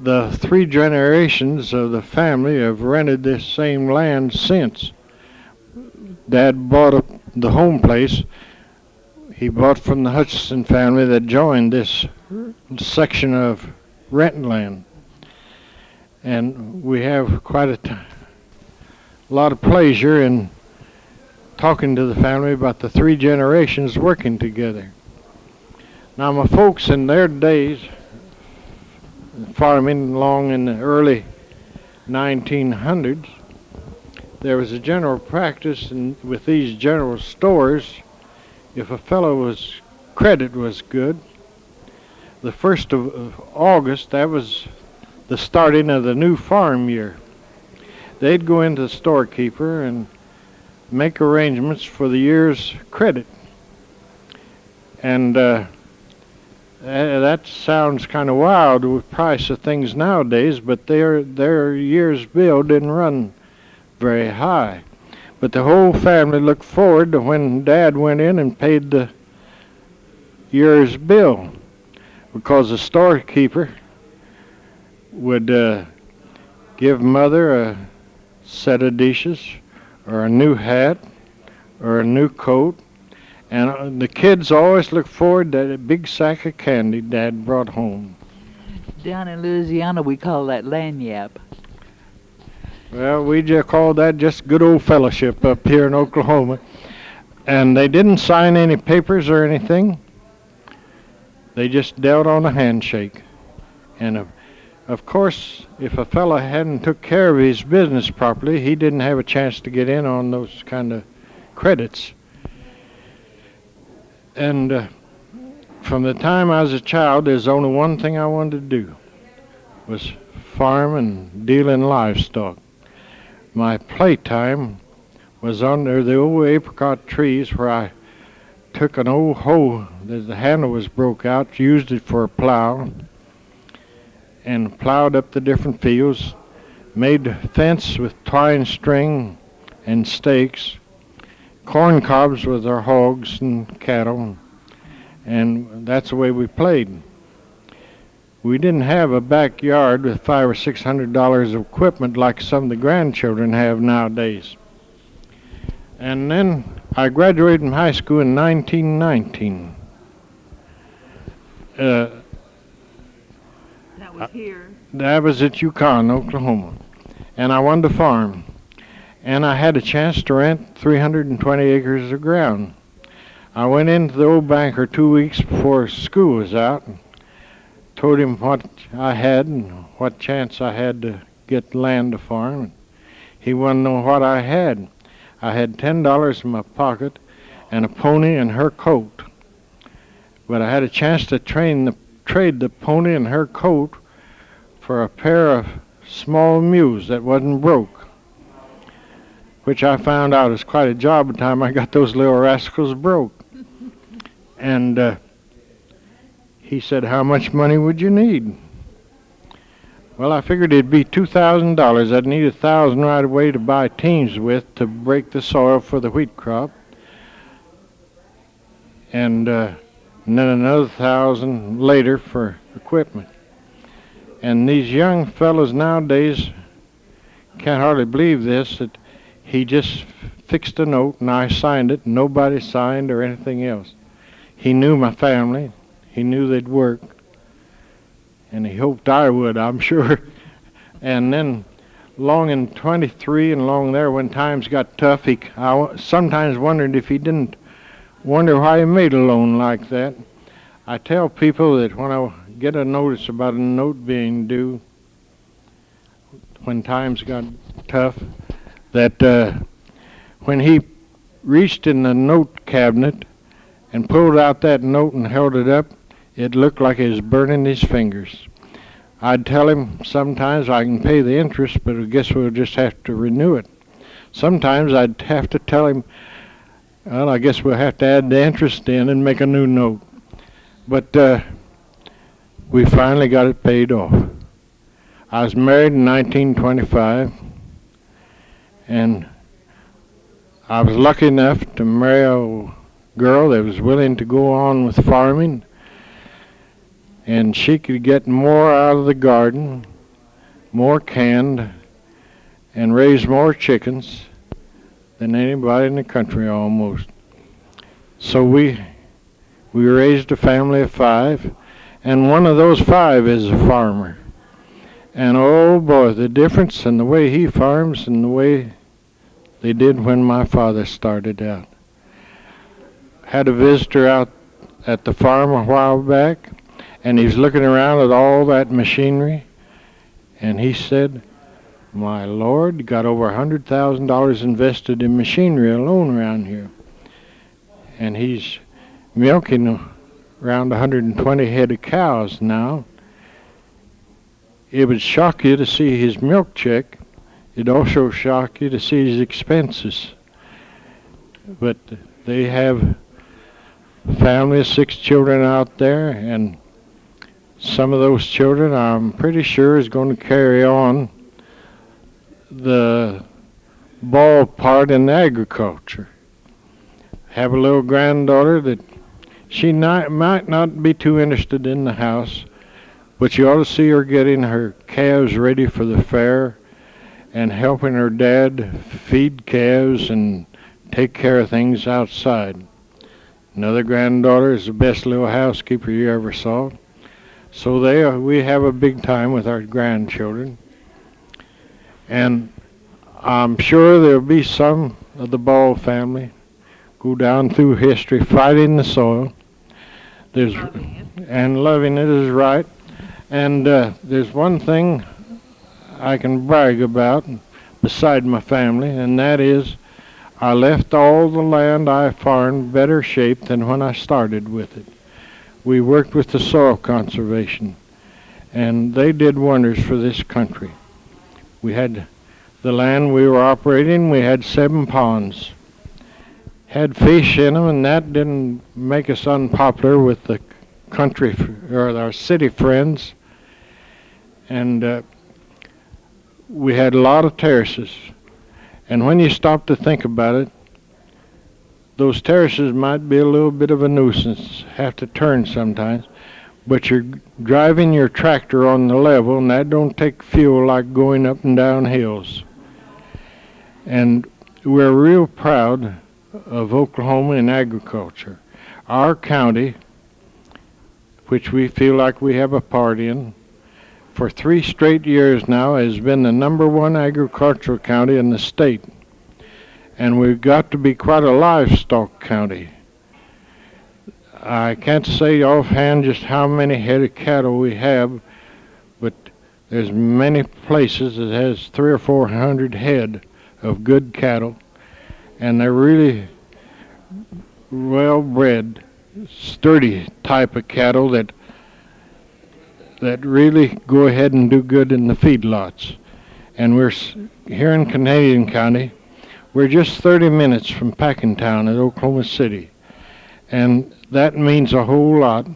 the 3 generations of the family have rented this same land since. Dad bought up the home place. He bought from the Hutchison family that joined this section of renting land. And we have quite a lot of pleasure in talking to the family about the 3 generations working together. Now, my folks in their days, farming along in the early 1900s, there was a general practice with these general stores. If a fellow's credit was good, the 1st of August, that was the starting of the new farm year. They'd go into the storekeeper and make arrangements for the year's credit. And that sounds kind of wild with price of things nowadays, but their year's bill didn't run very high. But the whole family looked forward to when Dad went in and paid the year's bill, because the storekeeper would give Mother a set of dishes or a new hat or a new coat, and the kids always looked forward to that big sack of candy Dad brought home. Down in Louisiana, we call that lanyap. Well, we just call that just good old fellowship up here in Oklahoma. And they didn't sign any papers or anything. They just dealt on a handshake. And of course, if a fellow hadn't took care of his business properly, he didn't have a chance to get in on those kind of credits. And from the time I was a child, there's only one thing I wanted to do, was farm and deal in livestock. My playtime was under the old apricot trees, where I took an old hoe that the handle was broke out, used it for a plow, and plowed up the different fields, made a fence with twine string and stakes, corn cobs with our hogs and cattle, and that's the way we played. We didn't have a backyard with $500 or $600 of equipment like some of the grandchildren have nowadays. And then I graduated from high school in 1919. That was here. That was at Yukon, Oklahoma. And I wanted to farm. And I had a chance to rent 320 acres of ground. I went into the old banker 2 weeks before school was out and told him what I had and what chance I had to get land to farm. He wanted to know what I had. I had $10 in my pocket and a pony and her coat. But I had a chance to trade the pony and her coat for a pair of small mules that wasn't broke, which I found out was quite a job by the time I got those little rascals broke. And he said, "How much money would you need?" Well, I figured it'd be $2,000. I'd need 1,000 right away to buy teams with to break the soil for the wheat crop. And then another 1,000 later for equipment. And these young fellows nowadays can't hardly believe this, that he just fixed a note and I signed it. Nobody signed or anything else. He knew my family. He knew they'd work. And he hoped I would, I'm sure. And then along in 23 and along there when times got tough, I sometimes wondered if he didn't wonder why he made a loan like that. I tell people that when I get a notice about a note being due, when times got tough, that when he reached in the note cabinet and pulled out that note and held it up, it looked like he was burning his fingers. I'd tell him sometimes I can pay the interest, but I guess we'll just have to renew it. Sometimes I'd have to tell him, well, I guess we'll have to add the interest in and make a new note. But we finally got it paid off. I was married in 1925, and I was lucky enough to marry a girl that was willing to go on with farming, and she could get more out of the garden, more canned, and raise more chickens than anybody in the country almost. So we raised a family of 5, and one of those 5 is a farmer. And oh boy, the difference in the way he farms and the way they did when my father started out. Had a visitor out at the farm a while back, and he's looking around at all that machinery, and he said, "My Lord, got over $100,000 invested in machinery alone around here." And he's milking around 120 head of cows now. It would shock you to see his milk check. It'd also shock you to see his expenses. But they have a family of 6 children out there, and some of those children I'm pretty sure is going to carry on the ball part in agriculture. Have a little granddaughter that she might not be too interested in the house, but you ought to see her getting her calves ready for the fair and helping her dad feed calves and take care of things outside. Another granddaughter is the best little housekeeper you ever saw. So we have a big time with our grandchildren. And I'm sure there'll be some of the Ball family go down through history fighting the soil. And loving it is right. And there's one thing I can brag about beside my family, and that is I left all the land I farmed better shape than when I started with it. We worked with the soil conservation, and they did wonders for this country. We had the land we were operating, we had 7 ponds. Had fish in them, and that didn't make us unpopular with the country or our city friends. And we had a lot of terraces. And when you stop to think about it, those terraces might be a little bit of a nuisance, have to turn sometimes, but you're driving your tractor on the level, and that don't take fuel like going up and down hills. And we're real proud of Oklahoma in agriculture. Our county, which we feel like we have a part in, for 3 straight years now has been the #1 agricultural county in the state. And we've got to be quite a livestock county. I can't say offhand just how many head of cattle we have, but there's many places that has 300 or 400 head of good cattle, and they're really well-bred, sturdy type of cattle that really go ahead and do good in the feedlots. And we're here in Canadian County. We're just 30 minutes from Packentown at Oklahoma City, and that means a whole lot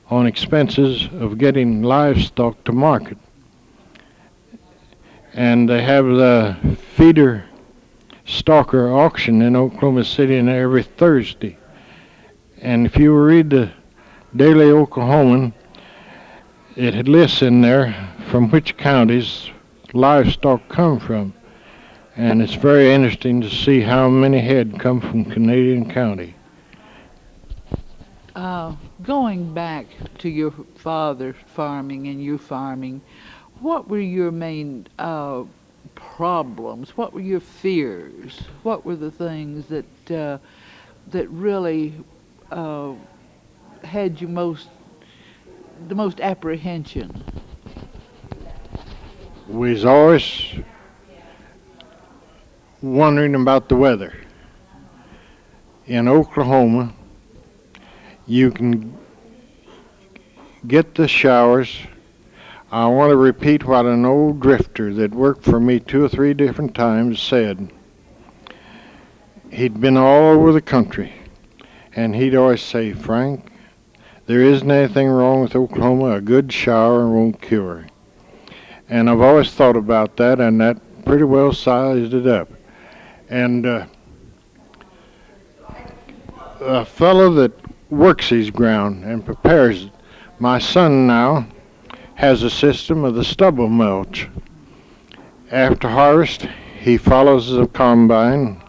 on expenses of getting livestock to market. And they have the feeder stalker auction in Oklahoma City every Thursday. And if you read the Daily Oklahoman, it lists in there from which counties livestock come from. And it's very interesting to see how many head come from Canadian County. Going back to your father farming and you farming, what were your main problems? What were your fears? What were the things that really had you the most apprehension? We was always wondering about the weather. In Oklahoma, you can get the showers. I want to repeat what an old drifter that worked for me 2 or 3 different times said. He'd been all over the country, and he'd always say, "Frank, there isn't anything wrong with Oklahoma. A good shower won't cure." And I've always thought about that, and that pretty well sized it up. And a fellow that works his ground and prepares it, my son now has a system of the stubble mulch. After harvest, he follows the combine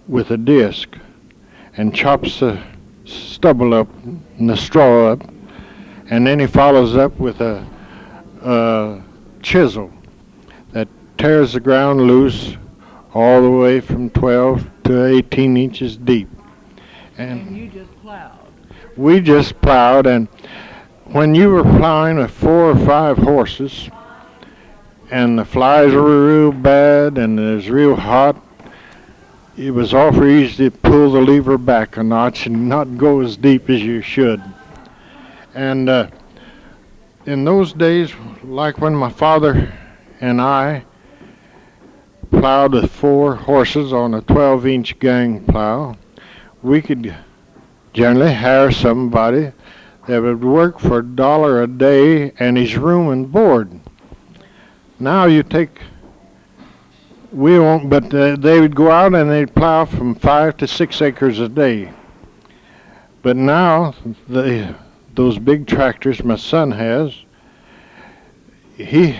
with a disc and chops the stubble up and the straw up, and then he follows up with a chisel that tears the ground loose all the way from 12 to 18 inches deep. And you just plowed? We just plowed, and when you were plowing with 4 or 5 horses and the flies were real bad and it was real hot, it was awful easy to pull the lever back a notch and not go as deep as you should. And in those days, like when my father and I plowed with 4 horses on a 12-inch gang plow, we could generally hire somebody that would work for $1 a day and his room and board. Now you take, we won't, but they would go out and they'd plow from 5 to 6 acres a day. But now, those big tractors my son has, he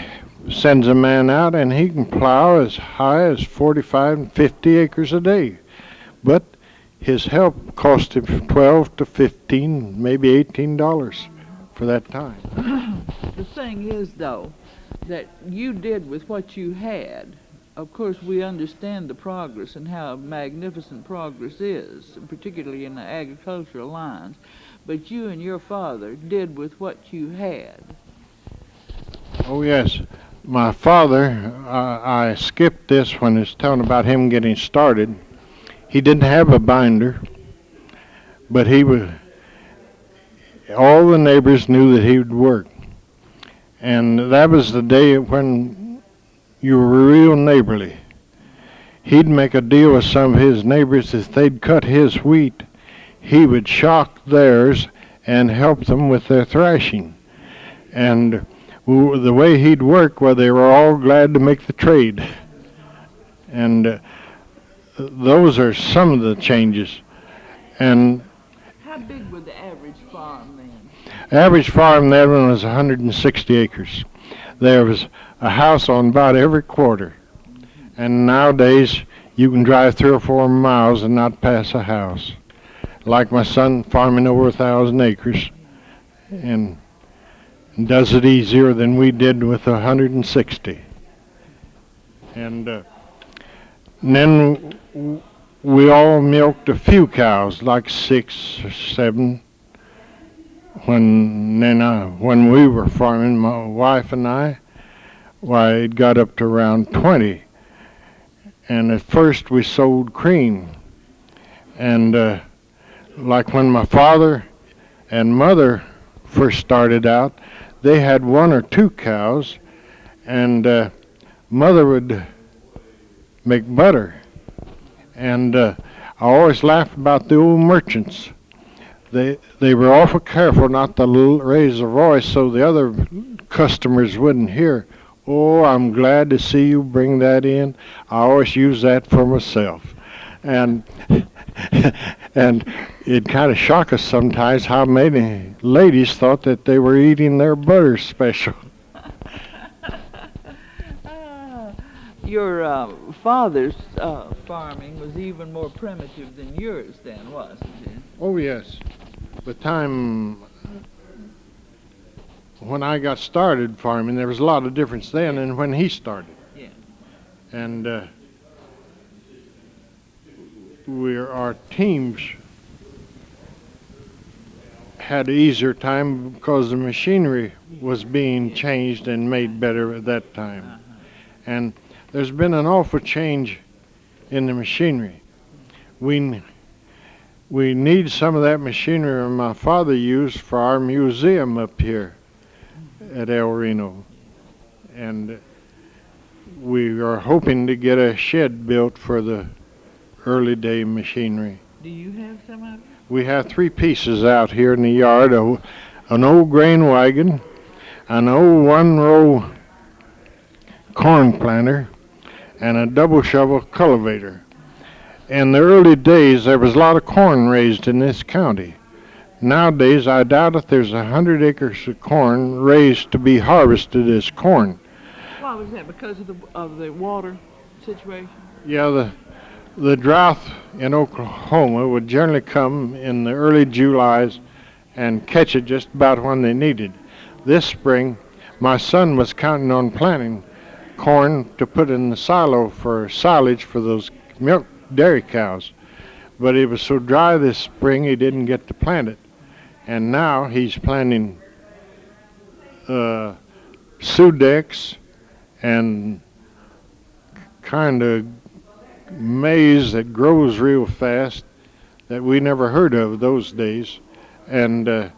sends a man out and he can plow as high as 45 and 50 acres a day. But his help cost him $12 to $15, maybe $18 for that time. The thing is, though, that you did with what you had. Of course, we understand the progress and how magnificent progress is, particularly in the agricultural lines. But you and your father did with what you had. Oh, yes. My father, I skipped this when I was telling about him getting started. He didn't have a binder, but all the neighbors knew that he would work. And that was the day when you were real neighborly. He'd make a deal with some of his neighbors. If they'd cut his wheat, he would shock theirs and help them with their thrashing. And the way he'd work, well, they were all glad to make the trade. And those are some of the changes. And how big was the average farm then? Average farm then was 160 acres. There was a house on about every quarter. And nowadays you can drive 3 or 4 miles and not pass a house. Like my son farming over 1,000 acres, and does it easier than we did with 160. And then we all milked a few cows, like 6 or 7. When we were farming, my wife and I, why, it got up to around 20. And at first we sold cream. And like when my father and mother first started out, they had 1 or 2 cows, and mother would make butter. And I always laughed about the old merchants. They were awful careful not to raise their voice so the other customers wouldn't hear. Oh, I'm glad to see you bring that in. I always use that for myself. And and it kind of shocked us sometimes how many ladies thought that they were eating their butter special. Your father's farming was even more primitive than yours then, wasn't it? Oh, yes. The time when I got started farming, there was a lot of difference then than when he started. Yeah. And our teams had an easier time because the machinery was being changed and made better at that time. And there's been an awful change in the machinery. We need some of that machinery my father used for our museum up here at El Reno. And we are hoping to get a shed built for the early day machinery. Do you have some of it? We have 3 pieces out here in the yard, an old grain wagon, an old 1-row corn planter, and a double shovel cultivator. In the early days, there was a lot of corn raised in this county. Nowadays, I doubt if there's 100 acres of corn raised to be harvested as corn. Why was that? Because of the water situation? Yeah, the drought in Oklahoma would generally come in the early Julys and catch it just about when they needed. This spring, my son was counting on planting corn to put in the silo for silage for those milk dairy cows, but it was so dry this spring he didn't get to plant it. And now he's planting Sudex and kind of maize that grows real fast that we never heard of those days, and to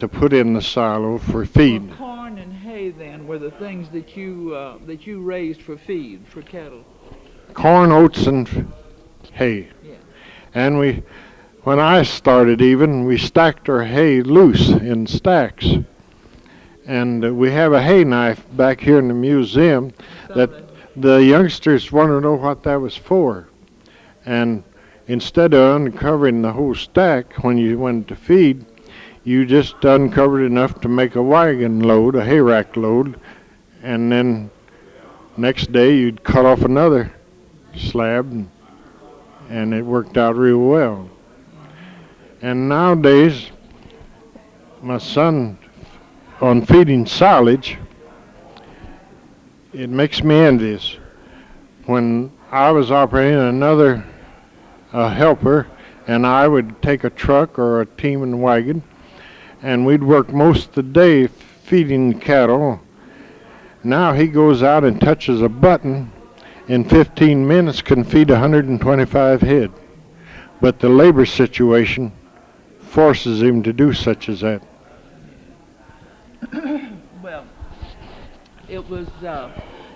put in the silo for feed. Well, corn and hay then were the things that you raised for feed for cattle. Corn, oats, and hay. Yeah. And when I started even, we stacked our hay loose in stacks. And we have a hay knife back here in the museum that the youngsters want to know what that was for. And instead of uncovering the whole stack when you went to feed, you just uncovered enough to make a wagon load, a hay rack load, and then next day you'd cut off another slab, and it worked out real well. And nowadays, my son, on feeding silage, it makes me envious. When I was operating another helper, and I would take a truck or a team and wagon, and we'd work most of the day feeding cattle. Now he goes out and touches a button, in 15 minutes can feed 125 head. But the labor situation forces him to do such as that. Well, it was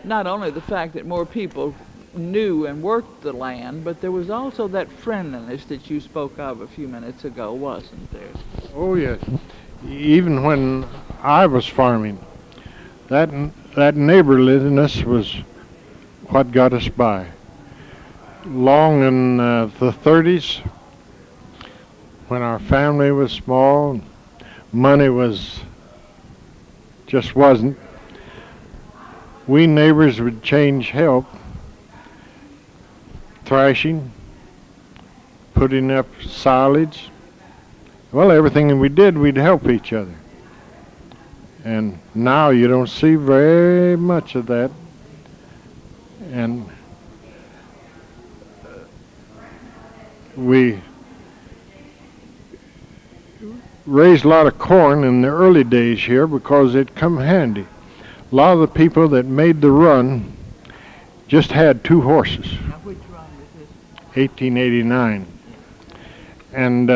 not only the fact that more people knew and worked the land, but there was also that friendliness that you spoke of a few minutes ago, wasn't there? Oh, yes. Even when I was farming, that neighborliness was what got us by. Long in the 30s, when our family was small, money just wasn't. We neighbors would change help thrashing, putting up silage. Well, everything that we did, we'd help each other. And now you don't see very much of that. And we raised a lot of corn in the early days here because it come handy. A lot of the people that made the run just had 2 horses. Now, which run was this? 1889. And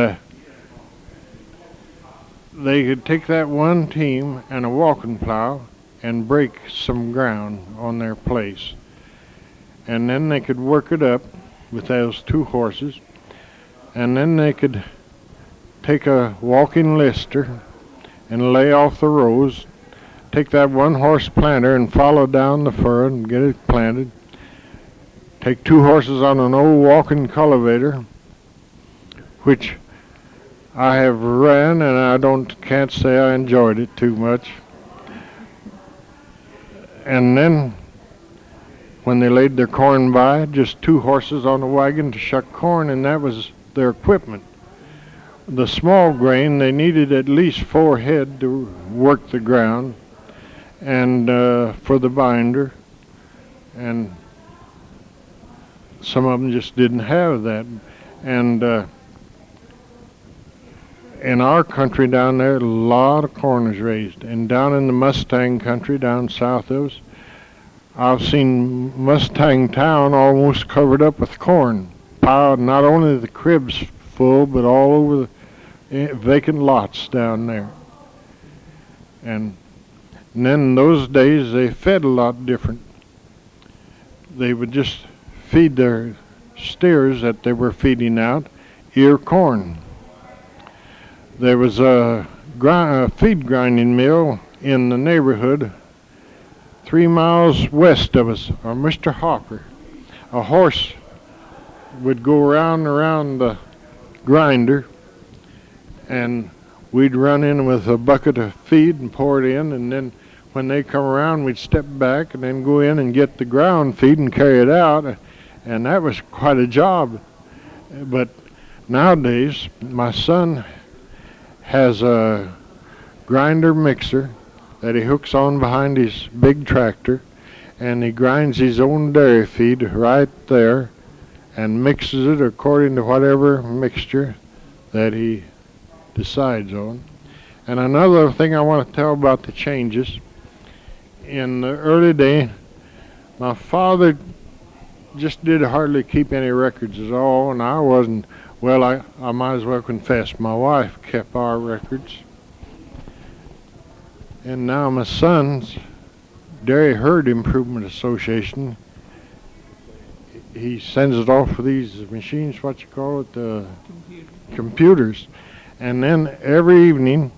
they could take that one team and a walking plow and break some ground on their place. And then they could work it up with those 2 horses. And then they could take a walking lister and lay off the rows, take that 1 horse planter and follow down the furrow and get it planted. Take 2 horses on an old walking cultivator, which I have ran, and I can't say I enjoyed it too much. And then when they laid their corn by, just 2 horses on the wagon to shuck corn, and that was their equipment. The small grain, they needed at least 4 head to work the ground, and for the binder, and some of them just didn't have that. And in our country down there, a lot of corn is raised. And down in the Mustang country, down south of us, I've seen Mustang Town almost covered up with corn. Piled, not only the cribs full, but all over the vacant lots down there. And then in those days, they fed a lot different. They would just feed their steers that they were feeding out ear corn. There was a feed grinding mill in the neighborhood 3 miles west of us, or Mr. Hopper. A horse would go around the grinder, and we'd run in with a bucket of feed and pour it in, and then when they come around, we'd step back and then go in and get the ground feed and carry it out, and that was quite a job. But nowadays, my son has a grinder mixer that he hooks on behind his big tractor, and he grinds his own dairy feed right there and mixes it according to whatever mixture that he decides on. And another thing I want to tell about the changes, in the early day, my father just did hardly keep any records at all, and I wasn't. Well, I might as well confess, my wife kept our records. And now my son's Dairy Herd Improvement Association, he sends it off for these machines, what you call it, computers. And then every evening,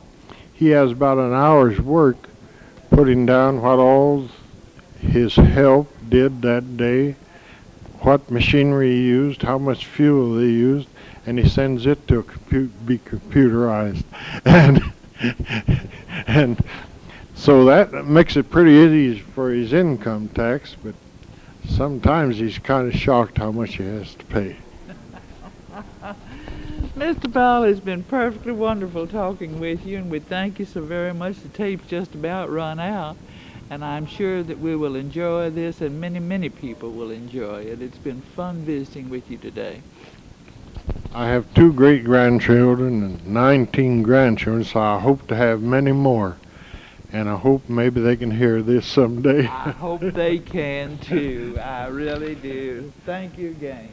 he has about an hour's work putting down what all his help did that day, what machinery he used, how much fuel they used, and he sends it to be computerized. And so that makes it pretty easy for his income tax, but sometimes he's kind of shocked how much he has to pay. Mr. Powell, it's been perfectly wonderful talking with you, and we thank you so very much. The tape's just about run out, and I'm sure that we will enjoy this, and many, many people will enjoy it. It's been fun visiting with you today. I have 2 great-grandchildren and 19 grandchildren, so I hope to have many more. And I hope maybe they can hear this someday. I hope they can too. I really do. Thank you again.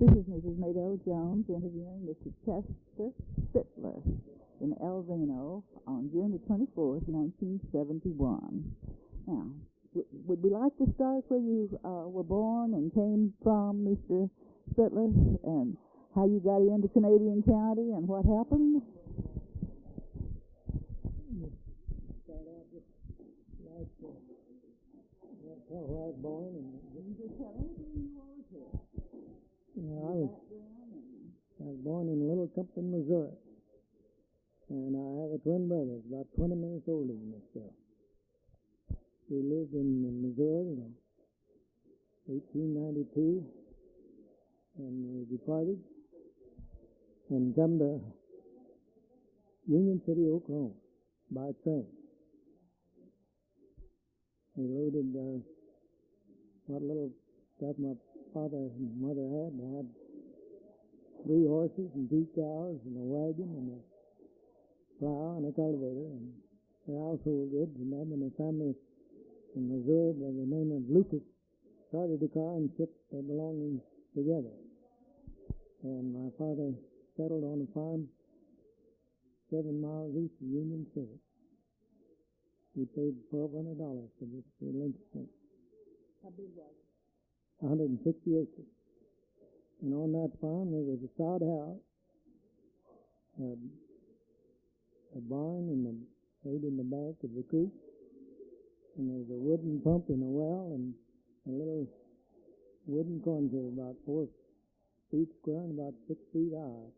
This is Mrs. Maydell Jones interviewing Mr. Chester Spitler in El Reno on June the 24th, 1971. Now, would we like to start where you were born and came from, Mr. Spitler, and how you got into Canadian County and what happened? Start out just like where I was born, and You just tell anything you want to. I was born in Little Compton, Missouri, and I have a twin brother, about 20 minutes older than myself. We lived in Missouri in 1892, and we departed and come to Union City, Oklahoma, by train. We loaded what little stuff my father and mother had. They had 3 horses and 2 cows and a wagon and a plow and a cultivator and their household goods. And them and a family in Missouri by the name of Lucas started a car and shipped their belongings together. And my father settled on a farm 7 miles east of Union City. He paid $1,200 for this relinquishment. How big was it? 160 acres. And on that farm there was a sod house, a barn right in the bank of the creek, and there was a wooden pump in a well, and a little wooden corn crib about 4 feet square and about 6 feet high,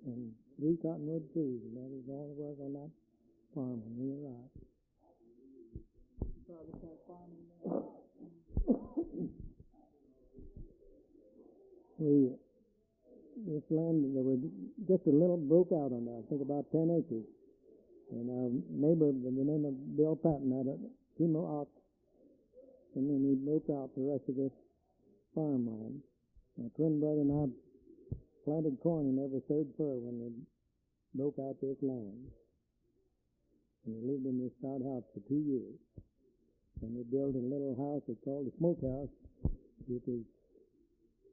and 3 cottonwood trees, and that was all there was on that farm when we arrived. Father started farming there. This land, there was just a little broke out on that, I think about 10 acres. And our neighbor by the name of Bill Patton had a chemo ox, and then he broke out the rest of this farmland. My twin brother and I planted corn in every third furrow when they broke out this land. And we lived in this sod house for 2 years. And we built a little house that's called the smokehouse, which is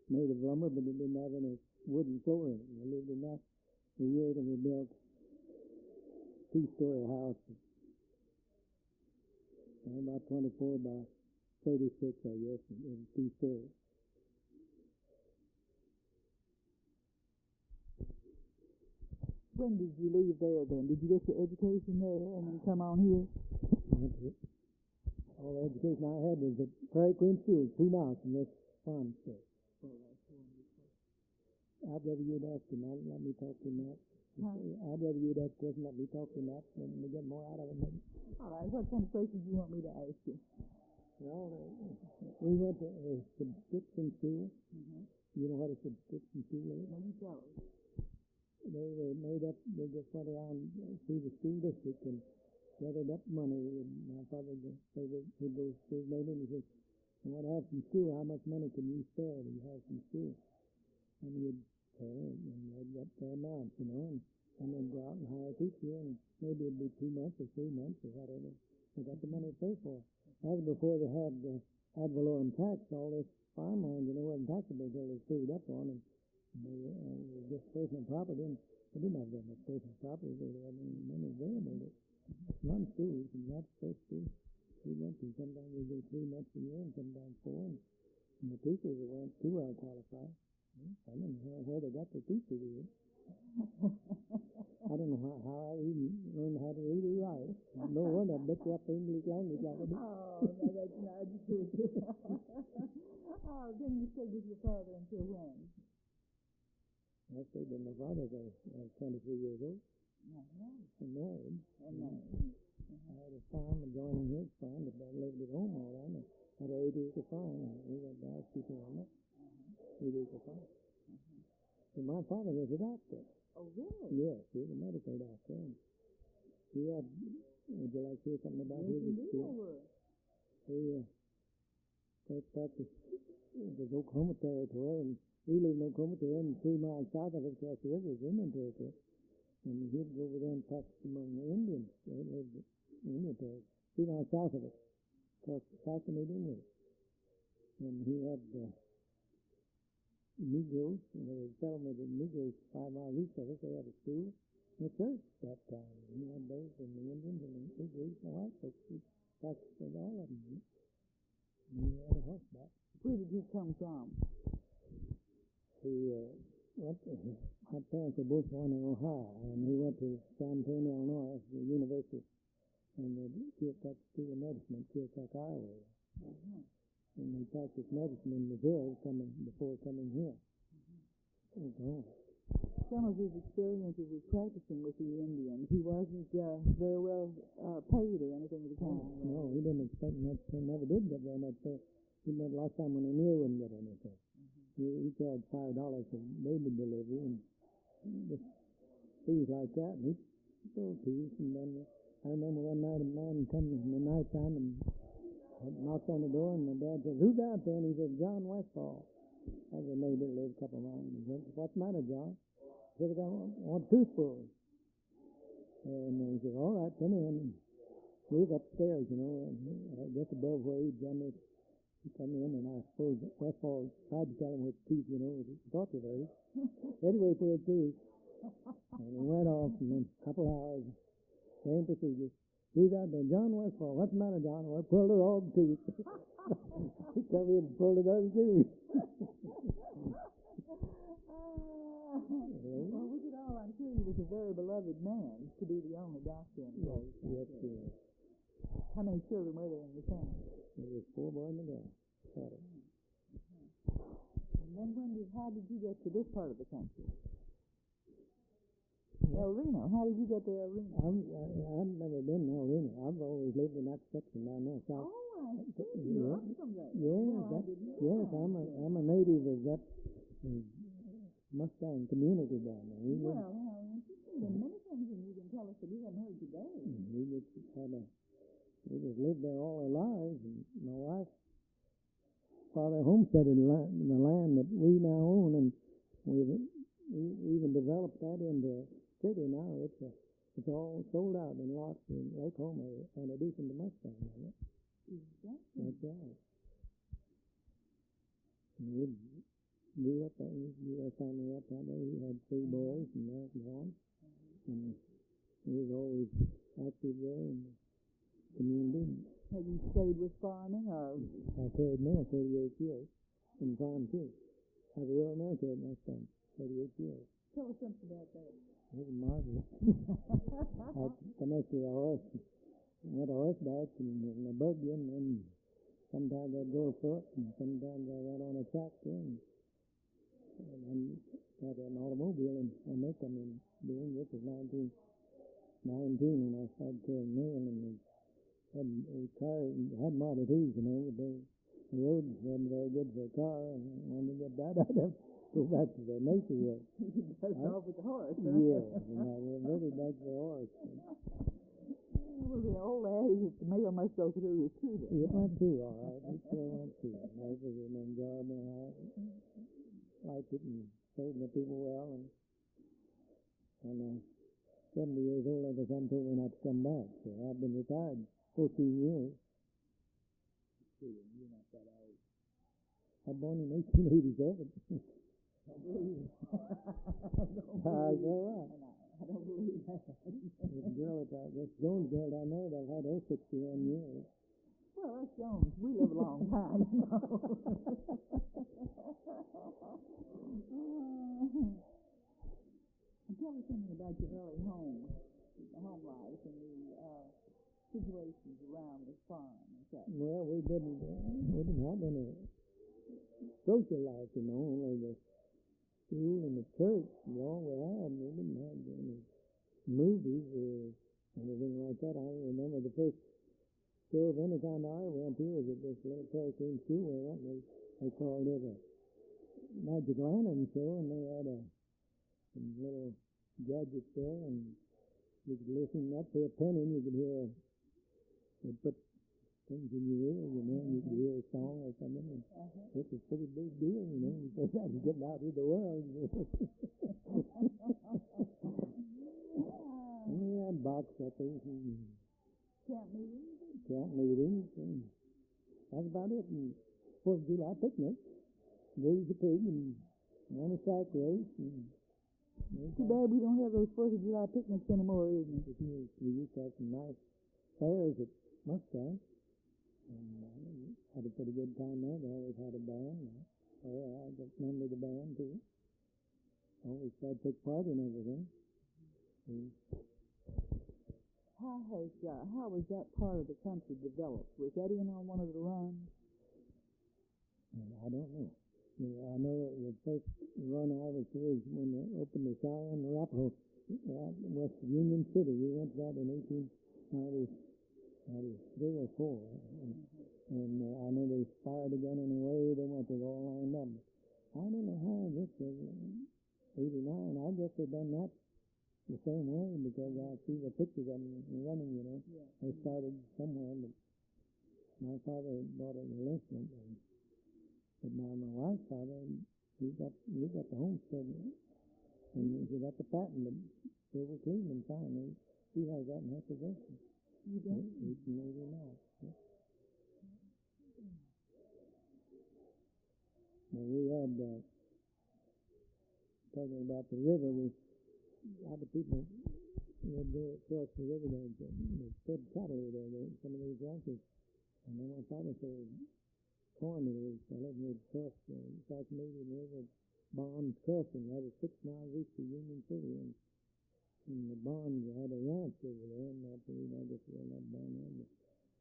made of lumber, but it didn't have any wooden floor in it. We lived in that for a year till we built a 2-story house, about 24 by 36, I guess, in 2 stories. When did you leave there then? Did you get your education there and then come on here? All the education I had was at Prairie Creek School, 2 miles from this farm state. Oh, that's wonderful. I'd rather you'd ask him that, let me talk to him that. Huh? I'd rather you'd ask question, let me talk to him that, and we get more out of it. All right, what kind of questions do you want me to ask you? Well, we went to a subscription school. Mm-hmm. You know what a subscription school is? Let me tell you. They were made up, they just went around through the school district and gathered up money. And my father would say that he'd go to his neighbor and he said, I want to have some school. How much money can you spare to have some school? And he'd pay, and they'd get their amount, and they'd go out and hire a teacher, and maybe it'd be 2 months or 3 months or whatever. They got the money to pay for it. That was before they had ad valorem tax. All this farmland, wasn't taxable until they screwed up on, and they were just personal property, and they didn't have that much personal property. They had any money available to run schools, and that's the school we went to. Sometimes we go 3 months a year, and sometimes 4, and the teachers weren't too well qualified. I don't know where they got the teachers here. I don't know how I even learned how to read or write. No wonder I looked up the English language like I did. Oh, no, that's not true. Oh, then you stayed with your father until when? I stayed with my father till I was 23 years old. Uh-huh. And married. And married. I had a farm, adjoining his farm, but I lived at home all that. I had an 8-acre farm, and we went down keeping on it. 8-acre farm. So my father was a doctor. Oh, really? Yes, he was a medical doctor. And he had, would you like to hear something about his experience? He first practiced in the Oklahoma Territory, and we lived in Oklahoma Territory, and 3 miles south of it across the river was Indian Territory. And he'd go over there and practice among the Indians. They lived in Indian Territory, 3 miles south of it, across the South Canadian River. And he had Negroes, and there was a settlement of Negroes 5 miles east of us. They had a school and a church that time. We had those and the Indians and the Negroes and the white folks. We practiced with all of them. And we had a horseback. Where did he come from? My parents were both born in Ohio, and he went to Champaign, Illinois, the university, and the Keokuk School of Medicine in Keokuk, Iowa. And they practiced medicine in Missouri before coming here. Some of his experiences with practicing with the Indians, he wasn't very well paid or anything at the time. No, he didn't expect much. He never did get very much pay. He went last time when he knew he wouldn't get anything. He charged $5 for baby delivery and just things like that. And he sold peace. And then I remember one night a man come in the nighttime and knocked on the door, and my dad said, "Who's out there?" And he said, "John Westfall." That's a neighbor that lived a couple of miles. He said, "What's the matter, John?" He said, "I want a tooth pulled." And he said, "All right, come in." And we was upstairs, just above where he'd done this. He come in, and I suppose Westfall tried to tell him which teeth, he thought was hurt. Anyway, he pulled tooth. And he went off, and then a couple hours, same procedure. Who's out there? "John Westfall." "What's the matter, John?" "Well, I pulled it all the teeth." He come in and pulled it other tooth. Well, we could all, I'm sure he was a very beloved man to be the only doctor in the place. Yes, yes. How many children were there in the family? There was 4 boys and a girl. And then how did you get to this part of the country? El Reno. How did you get to El Reno? I've never been in El Reno. I've always lived in that section down there south. Oh, I see. You're up from there. Yes, I'm a native of that Mustang community down there. Well, how interesting. There are many things that you can tell us that we haven't heard today. We just lived there all our lives, and my wife's father homesteaded the land that we now own, and we even developed that into a city now. It's all sold out in lots in Lake Home area, and a decent Mustang on it. That's right. And we grew up there. We grew our family up out there. We had 3 boys, and they're gone. And we was always active there in the community. Have you stayed with farming, or? I carried mail 38 years and farmed too. I was a real mail carrier Mustang, 38 years. Tell us something about that. It was marvelous. I come up to a horse, went a horseback and a buggy, and then sometimes I'd go afoot, and sometimes I went on a tractor, and then got an automobile, and when they come in doing this was 1919 when I started carrying mail, and the car had Model T's, but the roads wasn't very good for a car, and when they get that, I'd have to go back to the nature way. You better off with the horse, huh? Yeah, and I reverted back to the horse. Well, the old adage that the mail must go through is true. It went through, all right. It sure went through. And that was an enjoyable. I liked it and served the people well. And when 70 years old, Uncle Sam told me not to come back. So I've been retired 14 years. You're not that old. I was born in 1887. I don't believe it. I don't believe that. This Jones girl down there, I've had her 61 years. Well, us Jones, we live a long time, Tell us something about your early home life, and the situations around the farm and such. Well, we didn't have any social life, only the school and the church. All we had. We didn't have any movies or anything like that. I remember the first show of any kind I went to was at this little Prairie Creek School we went. They called it a Magic Lantern show, and they had some little gadgets there, and you could listen up to a penny, and you could hear they'd put things in your ears, and you could hear a song or something. And this was a pretty big deal, because I was getting out into the world. And we had box suppers and Camp meetings? Camp meetings, and that's about it. And 4th of July picnic, raise a pig and run a sack race. And Too bad we don't have those 4th of July picnics anymore, isn't it? we used to have some nice fairs at Mustang. And had a pretty good time there. They always had a band. I just remember the band too. Always tried to take part in everything. How was that part of the country developed? Was that in on one of the runs? I don't know. I know the first run I was to is when they opened the Cheyenne Arapaho west of Union City. We went to that in 1893 or 4. And I know they fired a gun and away they went. They were all lined up. I don't know how this was 89. I guess they done that the same way because I see the pictures of them running, you know. Yeah. They started somewhere, but my father bought an enlistment. But now my wife's father, he got the homestead, and he got the Patton, but Silver Cleveland fine. He has that in her possession. You do? 1889. Yeah. Now we had, talking about the river, a lot of people would go across the river there and fed cattle over there, some of those ranches. And then my father sold corn to those fellows, and they'd cross the South Canadian River, Bonds Crossing. That was 6 miles east of Union City, and the Bonds had a ranch over there, and I guess we were not down there, and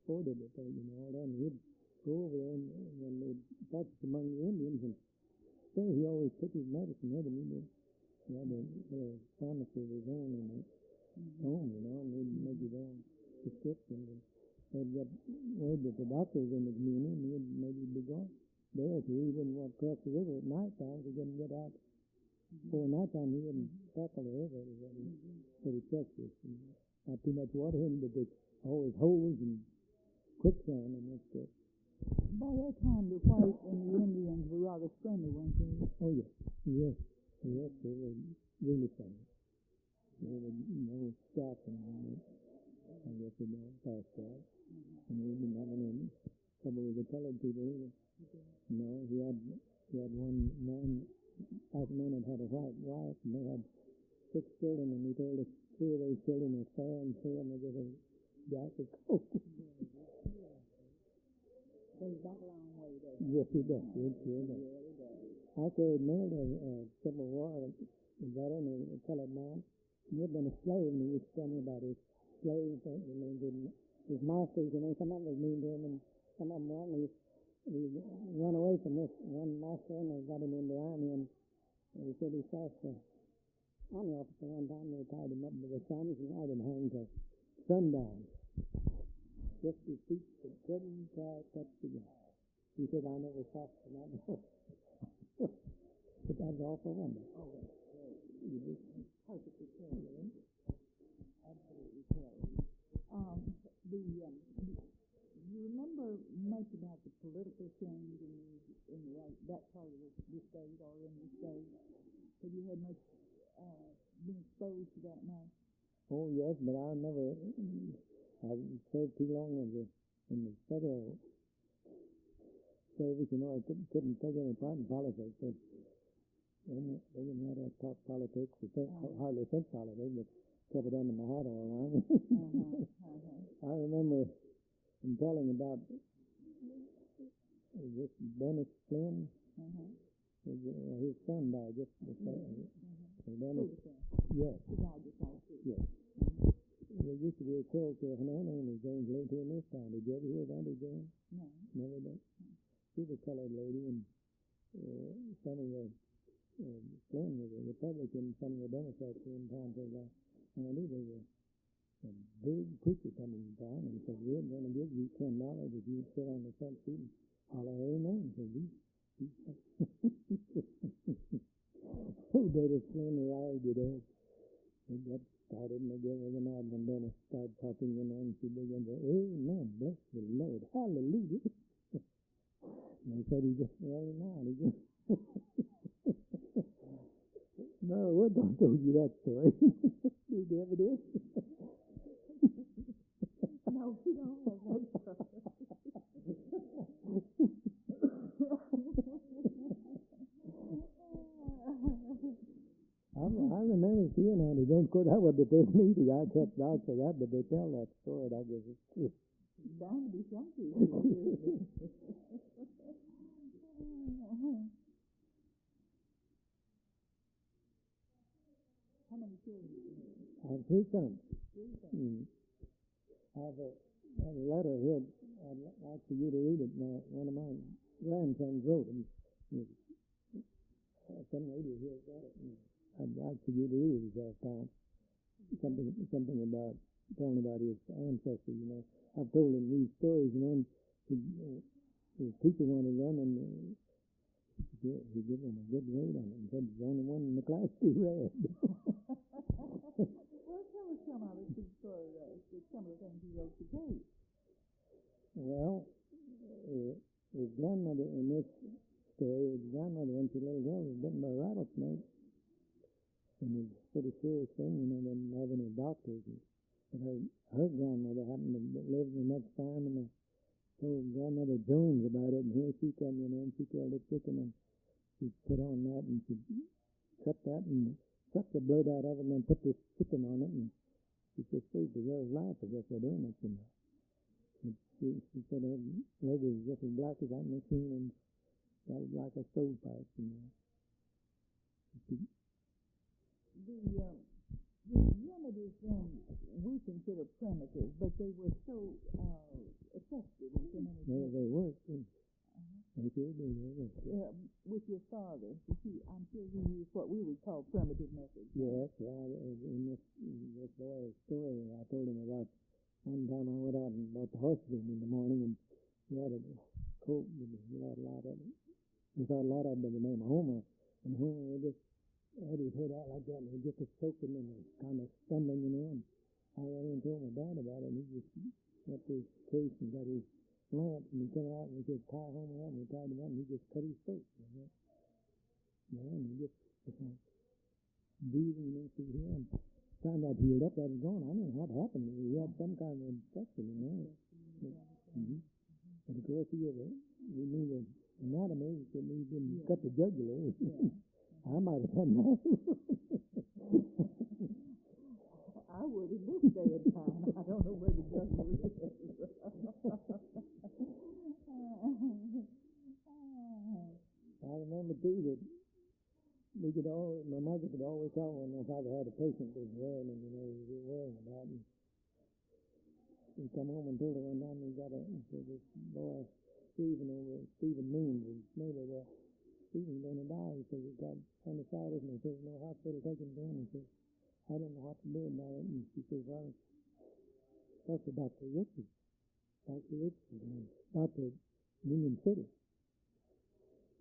forded it, you know, all that, and he'd go over there, and when they'd practice among the Indians, and there he always took his medicine with him. He had a pharmacy of his own in his home, you know, and he'd make his own prescriptions, and they'd get word that the doctor was in the community, and he'd maybe be gone there, so he didn't want to cross the river at night time, so he couldn't get out. Before night time, he wouldn't tackle the river, but he checked this. Not too much water in, but there's always holes and quicksand, and that's good. By that time, the white and the Indians were rather friendly, weren't they? Oh, yes. Yes, they were really friendly. They were, scrapping, I guess they don't pass that. And we didn't have any trouble with the colored people either. No, he had one man, black man had a white wife, and they had 6 children, and he told us 3 of those children were fair and fair, and they get a jack of coke. Goes back a long way, doesn't it? Yes, he does. It sure does. I carried mail to a Civil War veteran, a colored man. He had been a slave, and he used to tell me about his slaves, his masters, some of them was mean to him, and some of them weren't. He run away from this one master, and they got him in the army, and he said he saw the army officer one time, and they tied him up with the thumbs and had him hanged till sundown. Just his feet that couldn't quite touch the ground. He said, I never saw that before. But that's all for wonder. Oh, you just perfectly clear. Absolutely clear. You remember much about the political change in that part of the state or in the state? Have you had much been exposed to that much? Oh yes, but I served too long in the federal service. I couldn't take any part in politics. They didn't let us talk politics. Hardly think politics, but kept it under my hat all along. I remember him telling about this Dennis Flynn. His son died just before. Dennis, yes. Yes. There used to be a character of an named James lived here in this town. Did you ever hear about it, James? No. Never did. She was a colored lady, and some of the Flynn was a Republican, some of the Democrats were in town for that. And there was a big preacher coming in town and said, we're going to give you $10 if you sit on the front seat and holler amen. So oh, Dennis Flynn arrived, They got started, and they gave her the nod, and Dennis started talking, and she began to say, amen, bless the Lord, hallelujah. And they said he just ran out. No, what don't told you that story? You never did? No, we don't have that story. don't quote that with this meeting. I can't vouch for that, but they tell that story. I guess it's true. Bound to be some truth to it. How many children do you have? I have three sons. Three sons. I have a letter here. I'd like for you to read it. One of my grandsons wrote it. Some lady here got it. I'd like for you to read it this time. Something about telling about his ancestry. I've told him these stories. And his teacher wanted to run, and he gave him a good grade on it. And said he's the only one in the class he read. Well, tell us some of it for some of the things he wrote to Kate. Well, his grandmother in this story, his grandmother when she was a little girl was bitten by a rattlesnake. And it's a pretty serious thing, them having a doctor. But her grandmother happened to live in the next farm, and told Grandmother Jones about it. And here she come, and she killed a chicken, and she put on that, and she cut that and sucked the blood out of it, and then put this chicken on it, and she just saved the girl's life, I guess, by doing it. She said her leg was just as black as that machine, and that was like a stovepipe. The remedies then we consider primitive, but they were so effective in so many ways. They worked. They sure did. They worked. With your father, I'm sure he used what we would call primitive methods. Yes, in this boy's story, I told him about one time I went out and bought the horse in the morning, and he had a colt, and he had a lot of it. He thought a lot of it by the name of Homer, and Homer just had his head out like that, and he just was choking and kind of stumbling, and I ran and told my dad about it, and he just went to his case and got his lance, and he came out and he said, tie Homer up, and he tied him up, and he just cut his throat. And he just was like breathing into here, and time that healed up, that was gone. I don't know what happened. He had some kind of infection in there. But of course, we knew the anatomy, so we didn't cut the jugular. I might have done that. I would in this day and time. I don't know where the jugular is. I remember too that my mother could always tell when my father had a patient that was wearing, and he was worrying about him. He come home and told her one time he said this boy Stephen Means, his neighbor there. Stephen's going to die. He says he's got appendicitis, and he says no hospital taking him to him. He says, I don't know what to do about it. And she says, well, talk to Dr. Richards. Dr. Union City.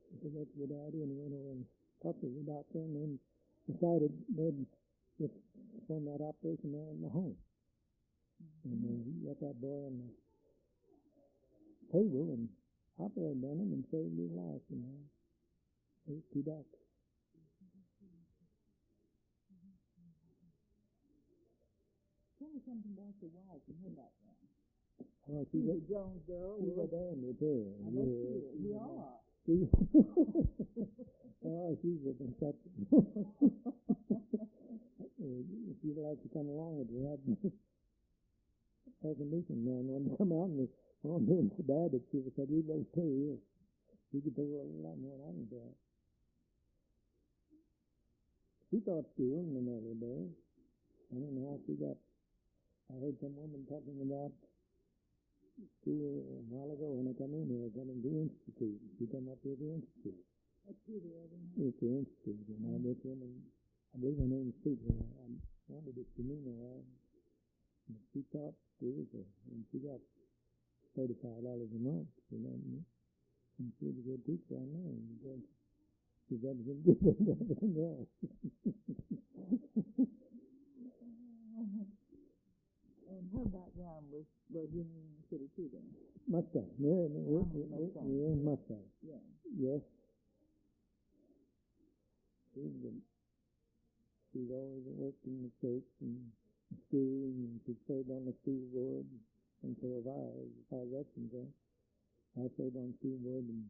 He said, that's a good idea. And he went over and talked to the doctor, and then decided they'd just perform that operation there in the home. And he got that boy on the table and operated on him and saved his life. Those two doctors. Tell me something about your wife and her background. Oh, She's a Jones girl. She's a dandy too. I bet she is. We all are. Oh, she's a conception. If you'd like to come along with her, air conditioning man wanted to come out, and on him so bad that she said, we'd better stay here. She could do a lot more than I can do. She taught school in another day. I don't know how she got. I heard some woman talking about school a while ago when I come in here, coming to the Institute. She come up here to the Institute. What's here the other one? It's the Institute, and this woman, I believe her name is Spitler. I wondered if she knew her. But she taught school, and she got $35 a month for that. And she was a good teacher, I know. She's ever been good at everything else. And her background was Union City too, then? Mustang. We're in Mustang. Yeah. Yes. She's always worked in the church and the school, and she served on the school board, and so have I, as far as that's concerned. I served on the school board, and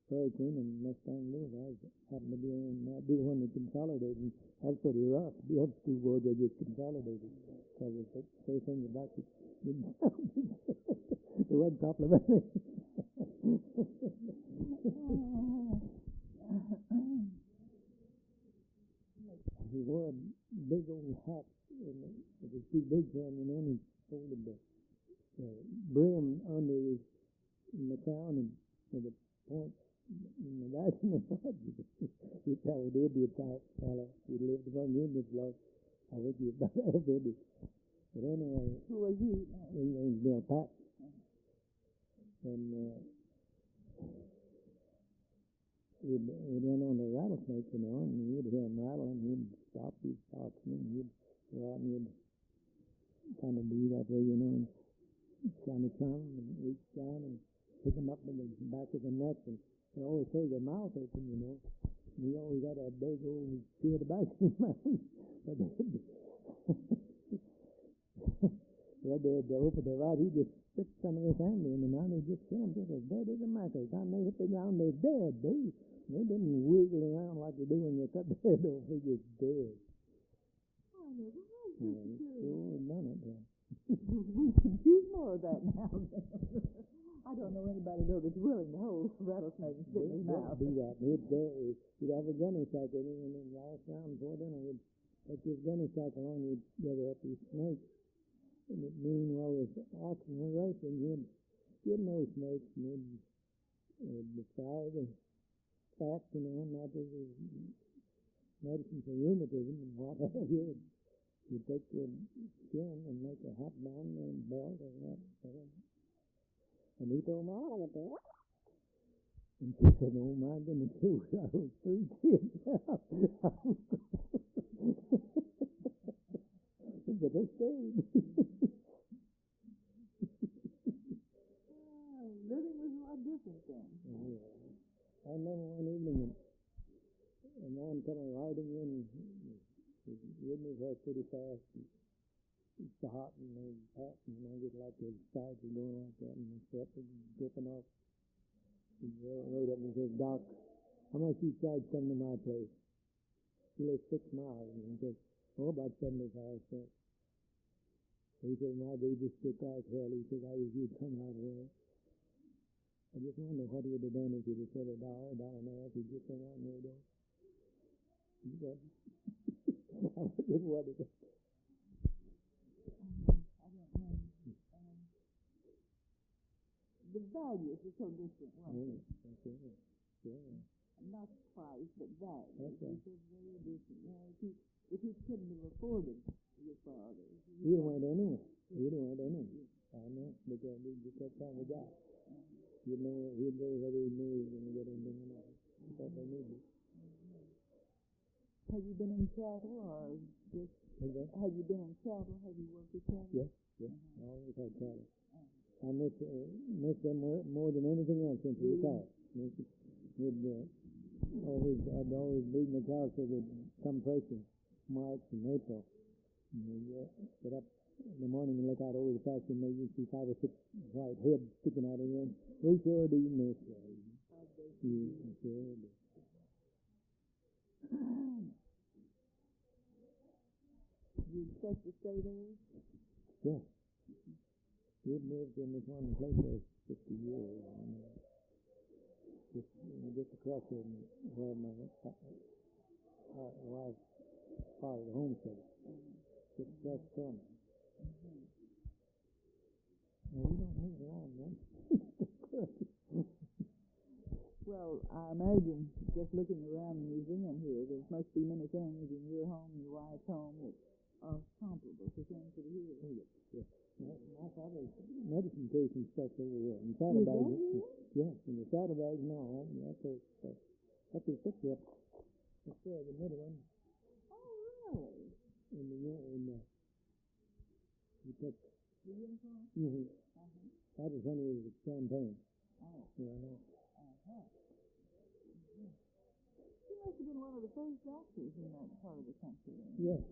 Prairie Queen and Mustang Boulevard. I happened to be on that deal when they consolidated. That's pretty rough. The old school board they get consolidated because they say things about you. It wasn't complimentary. He wore a big old hat, and it was too big for him, and then he folded the brim under his in the crown and with a point in the back and the front. He probably did be a type fellow. He lived among Indians long. I think he was about that big. But anyway, Who was he? his name's Bill Patton. And he'd run on the rattlesnakes, you know, and you'd hear him rattle, and he'd stop, he'd talk to me, and he'd go out and he'd kind of be that way, you know, and kind of come and reach down and pick him up in the back of the neck, and they always show their mouth open, you know. And he always got a big old spear at the back of his mouth. But they'd open their mouth, he'd just stick some of this amber in the mouth, and he'd just kill them just as dead as a mackerel. By the time they hit the ground, they're dead. They didn't wiggle around like they do when you cut their head off. They're just dead. I never heard Yeah, this. sure done it, yeah. We could use more of that now. I don't know anybody though that's willing to hold a rattlesnake and spit in his mouth. Do that. He'd have a gunny sack with him, and then last round before dinner, he'd take his gunny sack along, he'd gather up these snakes. And meanwhile, the oxen were racing, he'd skin those snakes, and he'd fry the fat, you know, and that was his medicine for rheumatism and what have you. He'd take the skin and make a hat band and belt and that. And he told Ma about that. And she said, oh my goodness, I was 3 kids out. But they stayed. Living was a lot different then. Yeah. I remember one evening a man coming riding in. He ridden his horse pretty fast. It's hot and they passing, and I just like his sides were going like that, and his foot was dripping off. He rode up and said, Doc, how much you charge coming to my place? He lives 6 miles, and he said, oh, about 75 cents. He said, my baby stick like hell. He said, I wish you'd come right away. I just wonder what he'd have done if he'd have said $1, $1.50, he'd just come out and rode off. But I just wondered. I don't know. The values are so different, weren't they? Sure. Not price, but values. That's right. It's very different. You know, if he couldn't have afforded your father. He'd went anywhere. I know, because he just kept trying to die. He'd know whether he knew he was going to get anything or not. That's what they needed. Have you been in cattle or just... Have you been in cattle? Have you worked with cattle? Yes. I always had cattle. I miss them more than anything else since we retired. I'd always lead the cows so they'd come fresh in March and April. And we'd get up in the morning and look out over the pasture, and maybe see 5 or 6 white heads sticking out of the end. We sure do miss those. We sure do. You expect to stay there? Yeah. We've lived in this one place for 50 years. Just across from where my wife's father's homestead. Just across the corner. Well, we don't move around, man. Well, I imagine just looking around the museum here, there must be many things in your home, your wife's home, that are comparable to things that are here. Oh, yeah. My father's medicine case and stuff over there. And saddlebags. Yes, and the saddlebags and all. That's a picture up there, the middle one. Oh, really? He took. The uniform? Mm-hmm. That was when he was at campaign. Oh. Yeah, I know. He must have been one of the first doctors in that part of the country. Yes.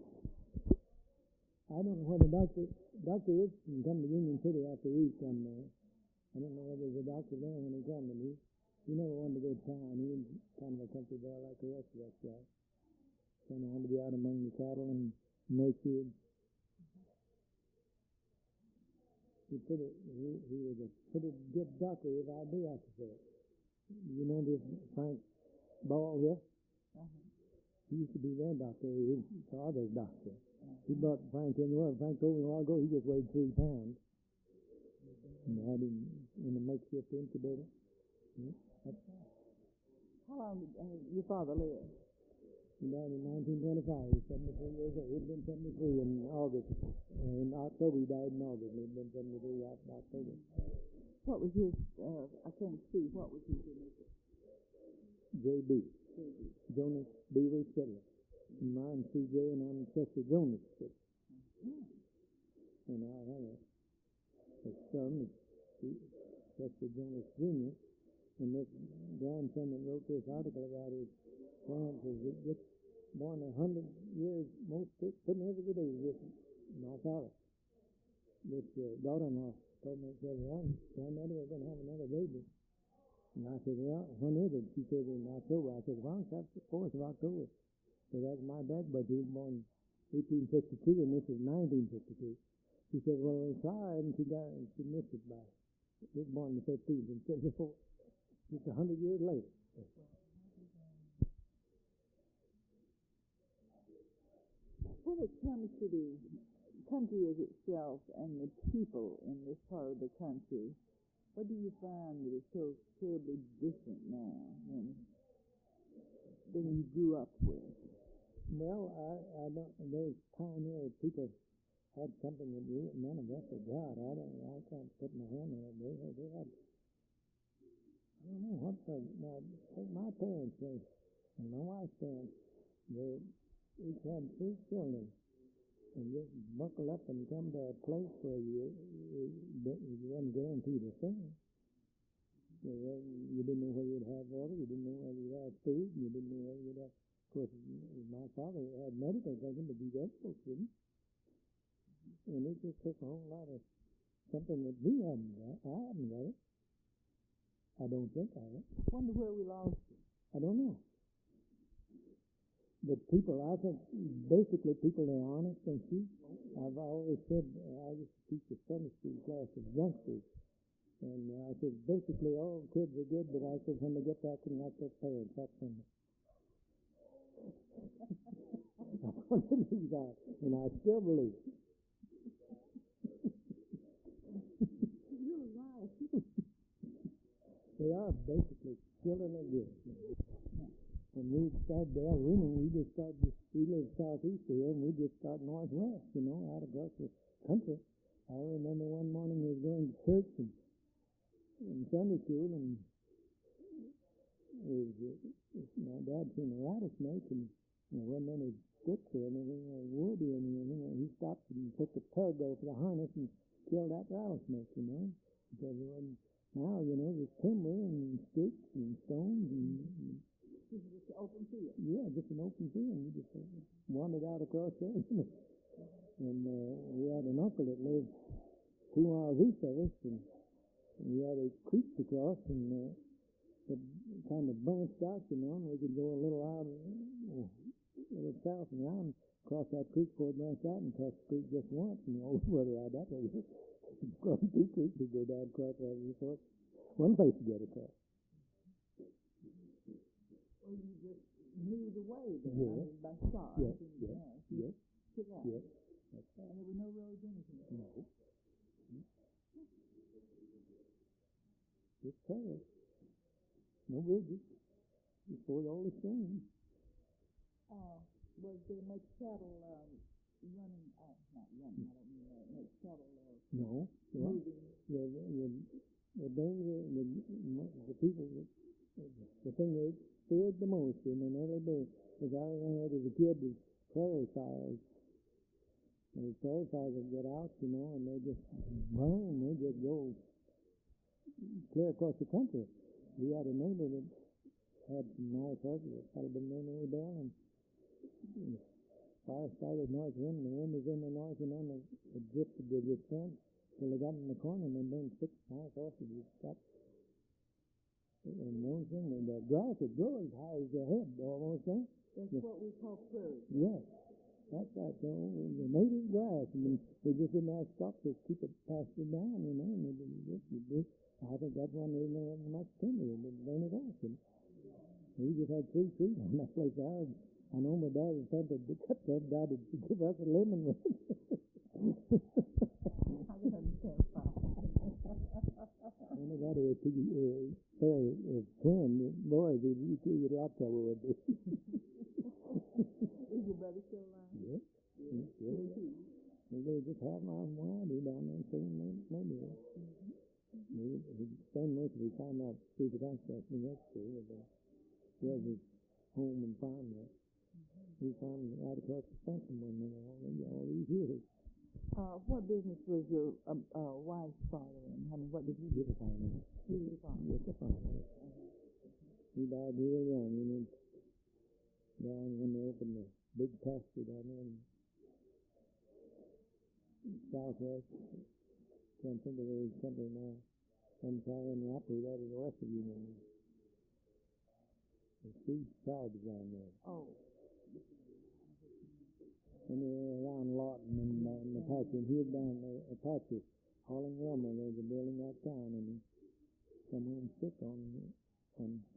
I don't know whether Dr. Richardson come to Union City after we come there. I don't know whether there's a doctor there when he come, but he never wanted to go big town. He was kind of a country boy like the rest of us guys. Kind of wanted to be out among the cattle and nature. He was a pretty good doctor, if I do have to say it. You know this Frank Ball here? He used to be their doctor. He was the father's doctor. He brought Frank in. Well, Frank told me a while ago he just weighed 3 pounds. And they had him in a makeshift incubator. How long did your father live? He died in 1925. He was 73 years old. He'd been 73 in August. In October, he died in August. He'd been 73 after October. What was his, I can't see, what was his initial? J.B. Jonas Beaver Spitler. And mine's C.J. and I'm Chester Jonas Spitler. And I have a son, Chester Jonas Jr. And this grandson that wrote this article about his parents was just born 100 years, most couldn't ever get over this. My father. This daughter-in-law told me, said, well, Granddaddy, we're going to have another baby. And I said, well, when is it? She said, in October. I said, well, that's the 4th of October. So that's my dad's birthday. He was born 1852, and this is 1952. She said, well, sorry, and she missed it by, he was born the 15th instead of the 4th. Just 100 years later. When it comes to the country as itself and the people in this part of the country, what do you find that is so terribly different now than you grew up with? Well, I don't. Those pioneer people had something that none of us had got. I can't put my hand on it. They had. I don't know what take my parents and my wife's parents. They each had 3 children, and just buckle up and come to a place where you wasn't guaranteed a thing. You didn't know whether you'd have water, you didn't know whether you'd have food, you didn't know whether you'd have. Of course, my father had medical thinking, but these other folks didn't. And it just took a whole lot of something that we hadn't got. I haven't got it. I don't think I have. Wonder where we lost it. I don't know. But people, I think, basically people are honest, don't you? I've always said, I used to teach a Sunday school class of youngsters, and I said, basically all kids are good, but I said, when they get back and like their parents, that's when that's what it is, and I still believe it. You're right. They are basically children of good. When we started El Reno, we live southeast here, and we just started northwest, out across the country. I remember one morning we was going to church and Sunday school, and my dad seen a rattlesnake, and there wasn't any sticks or anything, or wood or anything, and he stopped and took a tug over the harness and killed that rattlesnake, because it wasn't. Now, there's timber and sticks and stones and This is just an open field. yeah, just an open field. We just wandered out across there, And we had an uncle that lived 2 miles east of us, and we had a creek to cross, and it kind of branched out, and we could go a little out, a little south and around, cross that creek before it branched out, and cross the creek just once, and we always went around that way. Cross 2 creeks, we go down across that before. One place to get across. Well, you just knew the way then, by stars. Yes. Took out. Yes. That's right. And there were no roads or anything. No. Just trails. No bridges. Just ford all the streams. Was there much cattle running? Not running, I don't mean that. Much cattle No. moving? The danger, the people, the thing they feared the most in an early days, as I remember as a kid, was prairie fires. Those prairie fires would get out, and they just burn, and they just go clear across the country. We had a neighbor that had some nice horses, that had been named Maydell, and the fire started north of him, and the wind was in the north, and it drifted to this fence till they got in the corner, and they burned 6 nice horses. And those things, and the grass would grow as high as your head almost, eh? That's what we call prairie. Yes. That's right, so the native grass, and they just didn't have stock to keep it pastured down, you know, and I think that's one reason there wasn't much timber, and they'd burn it off. And we just had 3 trees on that place. I know my dad was tempted to cut that down to give us a lemon with it. Anybody at twin boys, you get a lot of trouble with it. Is your brother still alive? Yes. They just half mile wide down there in Southern neighborhood. He spent most of his time out through the construction next to it. He has his home and farm there. He farmed right across the fence from one another all these years. What business was your wife's father in? I mean, what did he do? He was a farmer. He was a farmer. Yes, a farmer. He died real young. He went down when they opened the big pasture down there in Southwest. Can't think of his company now. Some town in Rapper, that is the west of Union. The Seed tribes down there. Oh. And they were around Lawton and the Apache. And he was down there, Apache, hauling lumber. There's a building out town, and he come home sick on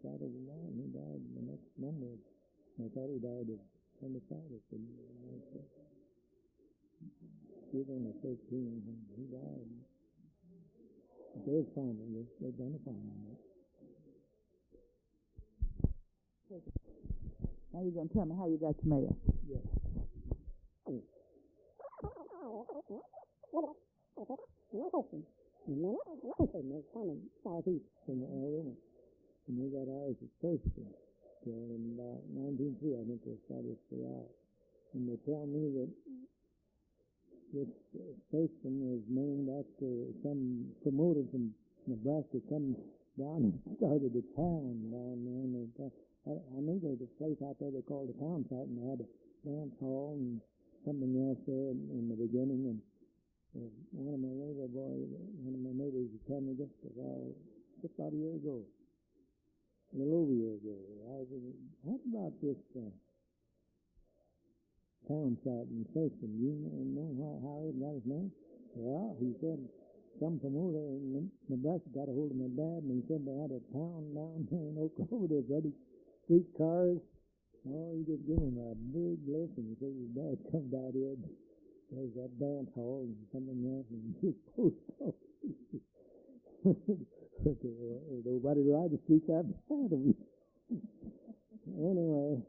Saturday night, and he died the next Monday. I thought he died of appendicitis. He was only 13 when he died. But they was farming. They'd done a farming. Now you're going to tell me how you got to Maydell. Yes. Southeast from the area. And we got ours at Thurston. So in about 1903, I think they established the route. And they tell me that this Thurston was named after some promoter from Nebraska come down and started a town down there. And I knew there was a place out there they called the town site, and they had a dance hall and something else there in the beginning. And one of my neighbors told me just about a year ago. A little over a year ago. I said, what about this town site in Thurston? Do you know how it got its name? Well, he said some promoter in Nebraska got a hold of my dad, and he said they had a town down there in Oklahoma. There's other streetcars. Oh, he just gave him a big lift, and he said his dad comes out here. There's that dance hall and something else, and this post office. Nobody ride the streets after that of me. Anyway,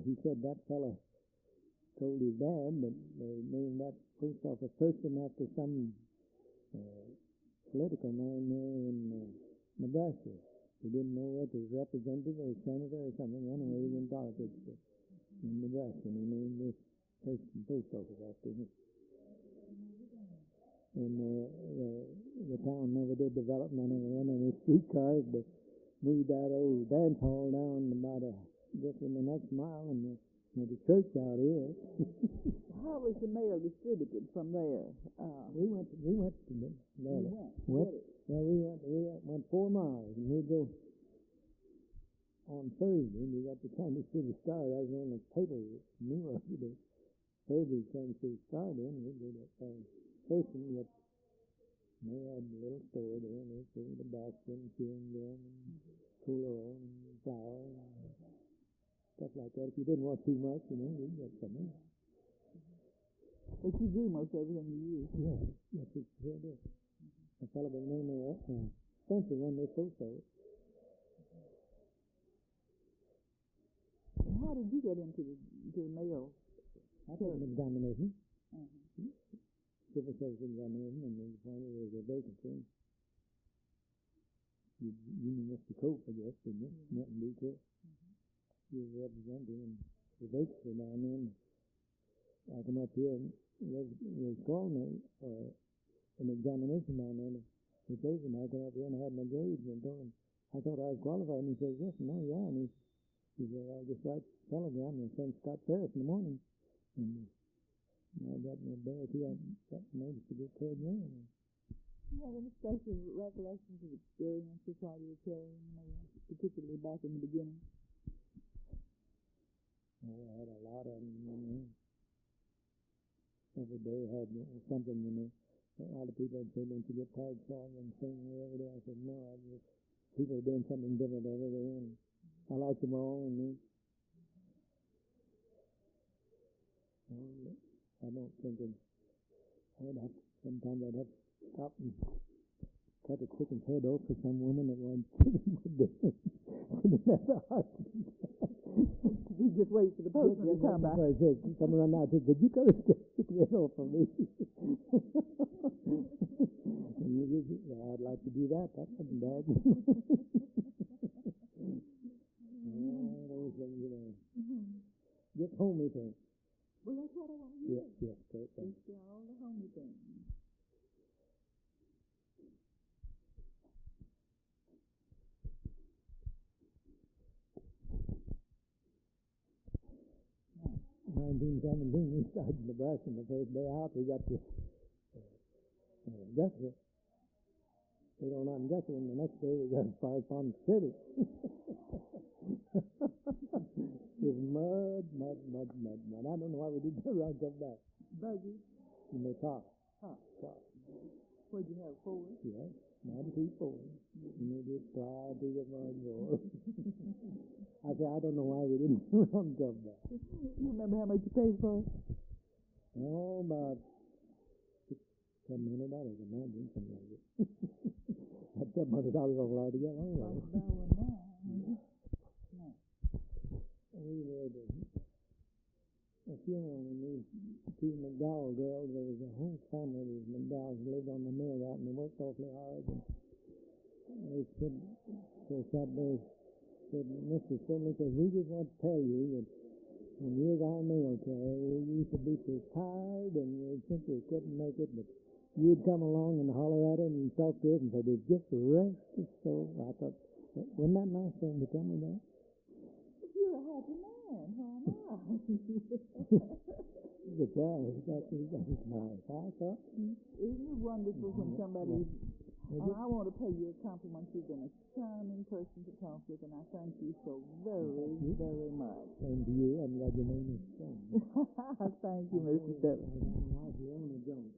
he said that fella told his dad that they named that post office Thurston after some political man there in Nebraska. He didn't know what was representative or senator or something. Anyway, he was in politics in Nebraska, and he named this Thurston post office after him. And the town never did develop, and I never run any streetcars. They moved that old dance hall down about just in the next mile, and there's a church out here. How was the mail distributed from there? We went to the there. We went 4 miles, and we'd go on Thursday. And we got the Kansas City Star. That was on the paper. Knew of it. Thursday, Kansas City Star. Then we'd go to Thurston. They had a little store there, and they sold the basket and chewing gum and cool oil and flour and stuff like that. If you didn't want too much, you could get something. But you grew most everything you used. Yes, it sure did. A fellow by the name of Spencer run this post office. How did you get into the mail? I took an examination. Uh-huh. Civil service examination, and they found there was a vacancy. You knew Mr. Cope, I guess, didn't you? Nothing to do with it. He was representing the vacancy down there. And I come up here, and they called me for an examination down there. He says, and I come up here and I had my grades, and told him I thought I was qualified, and he says, yes, no, yeah, and he said, I'll just write a telegram and send Scott Ferris in the morning. And I got in a day or two, I got noticed to get paid now. Do you have any special recollections of experiences while you were carrying, particularly back in the beginning? Oh, I had a lot of them. Every day I had something. A lot of people would say, "Don't you get tired of song and singing every day?" I said, "No, people are doing something different every day, and I like them all." And I don't think sometimes I'd have to stop and cut a chicken's head off for some woman that wanted chicken for dinner. She didn't have the heart to do that. You just wait for the postman to come by. I said, someone run out and said, "Could you cut a chicken's head off for me?" I'd like to do that. That wasn't bad. Those things, just homey things. Well, that's what I want to hear. Yes, great things. Just all the homey things. In 1917, we started in Nebraska, and the first day out, we got to Guthrie. We don't know in Guthrie, and the next day we got as far as Pond City. It's mud. I don't know why we didn't go around and come back. Buggy? In the car. Car. What'd you have, forward? Yeah, 92 forward. And we just fly through the mud road. I said, I don't know why we didn't go around and come back. You remember how much you paid for it? Oh, about $700, imagine, something like it. That $700 all to get on. Like that one now. No. We were at a funeral when these two McDowell girls, there was a whole family of these McDowells who lived on the mill route, and they worked awfully hard. And they said, Mr. Spitler said, "We just want to tell you that when you was our military, we used to be so tired and we simply couldn't make it, but you'd come along and holler at it and talk to us and say, it's just rest your soul." I thought, wasn't that nice for him to tell me that? You're a happy man, why not? But that was nice, I thought. Isn't it wonderful when somebody... And I want to pay you a compliment. You've been a charming person to talk with, and I thank you so very, very much. Same to you. I'm glad your name is Flynn. Thank you, Mr. Spitler. My wife, Leona Jones.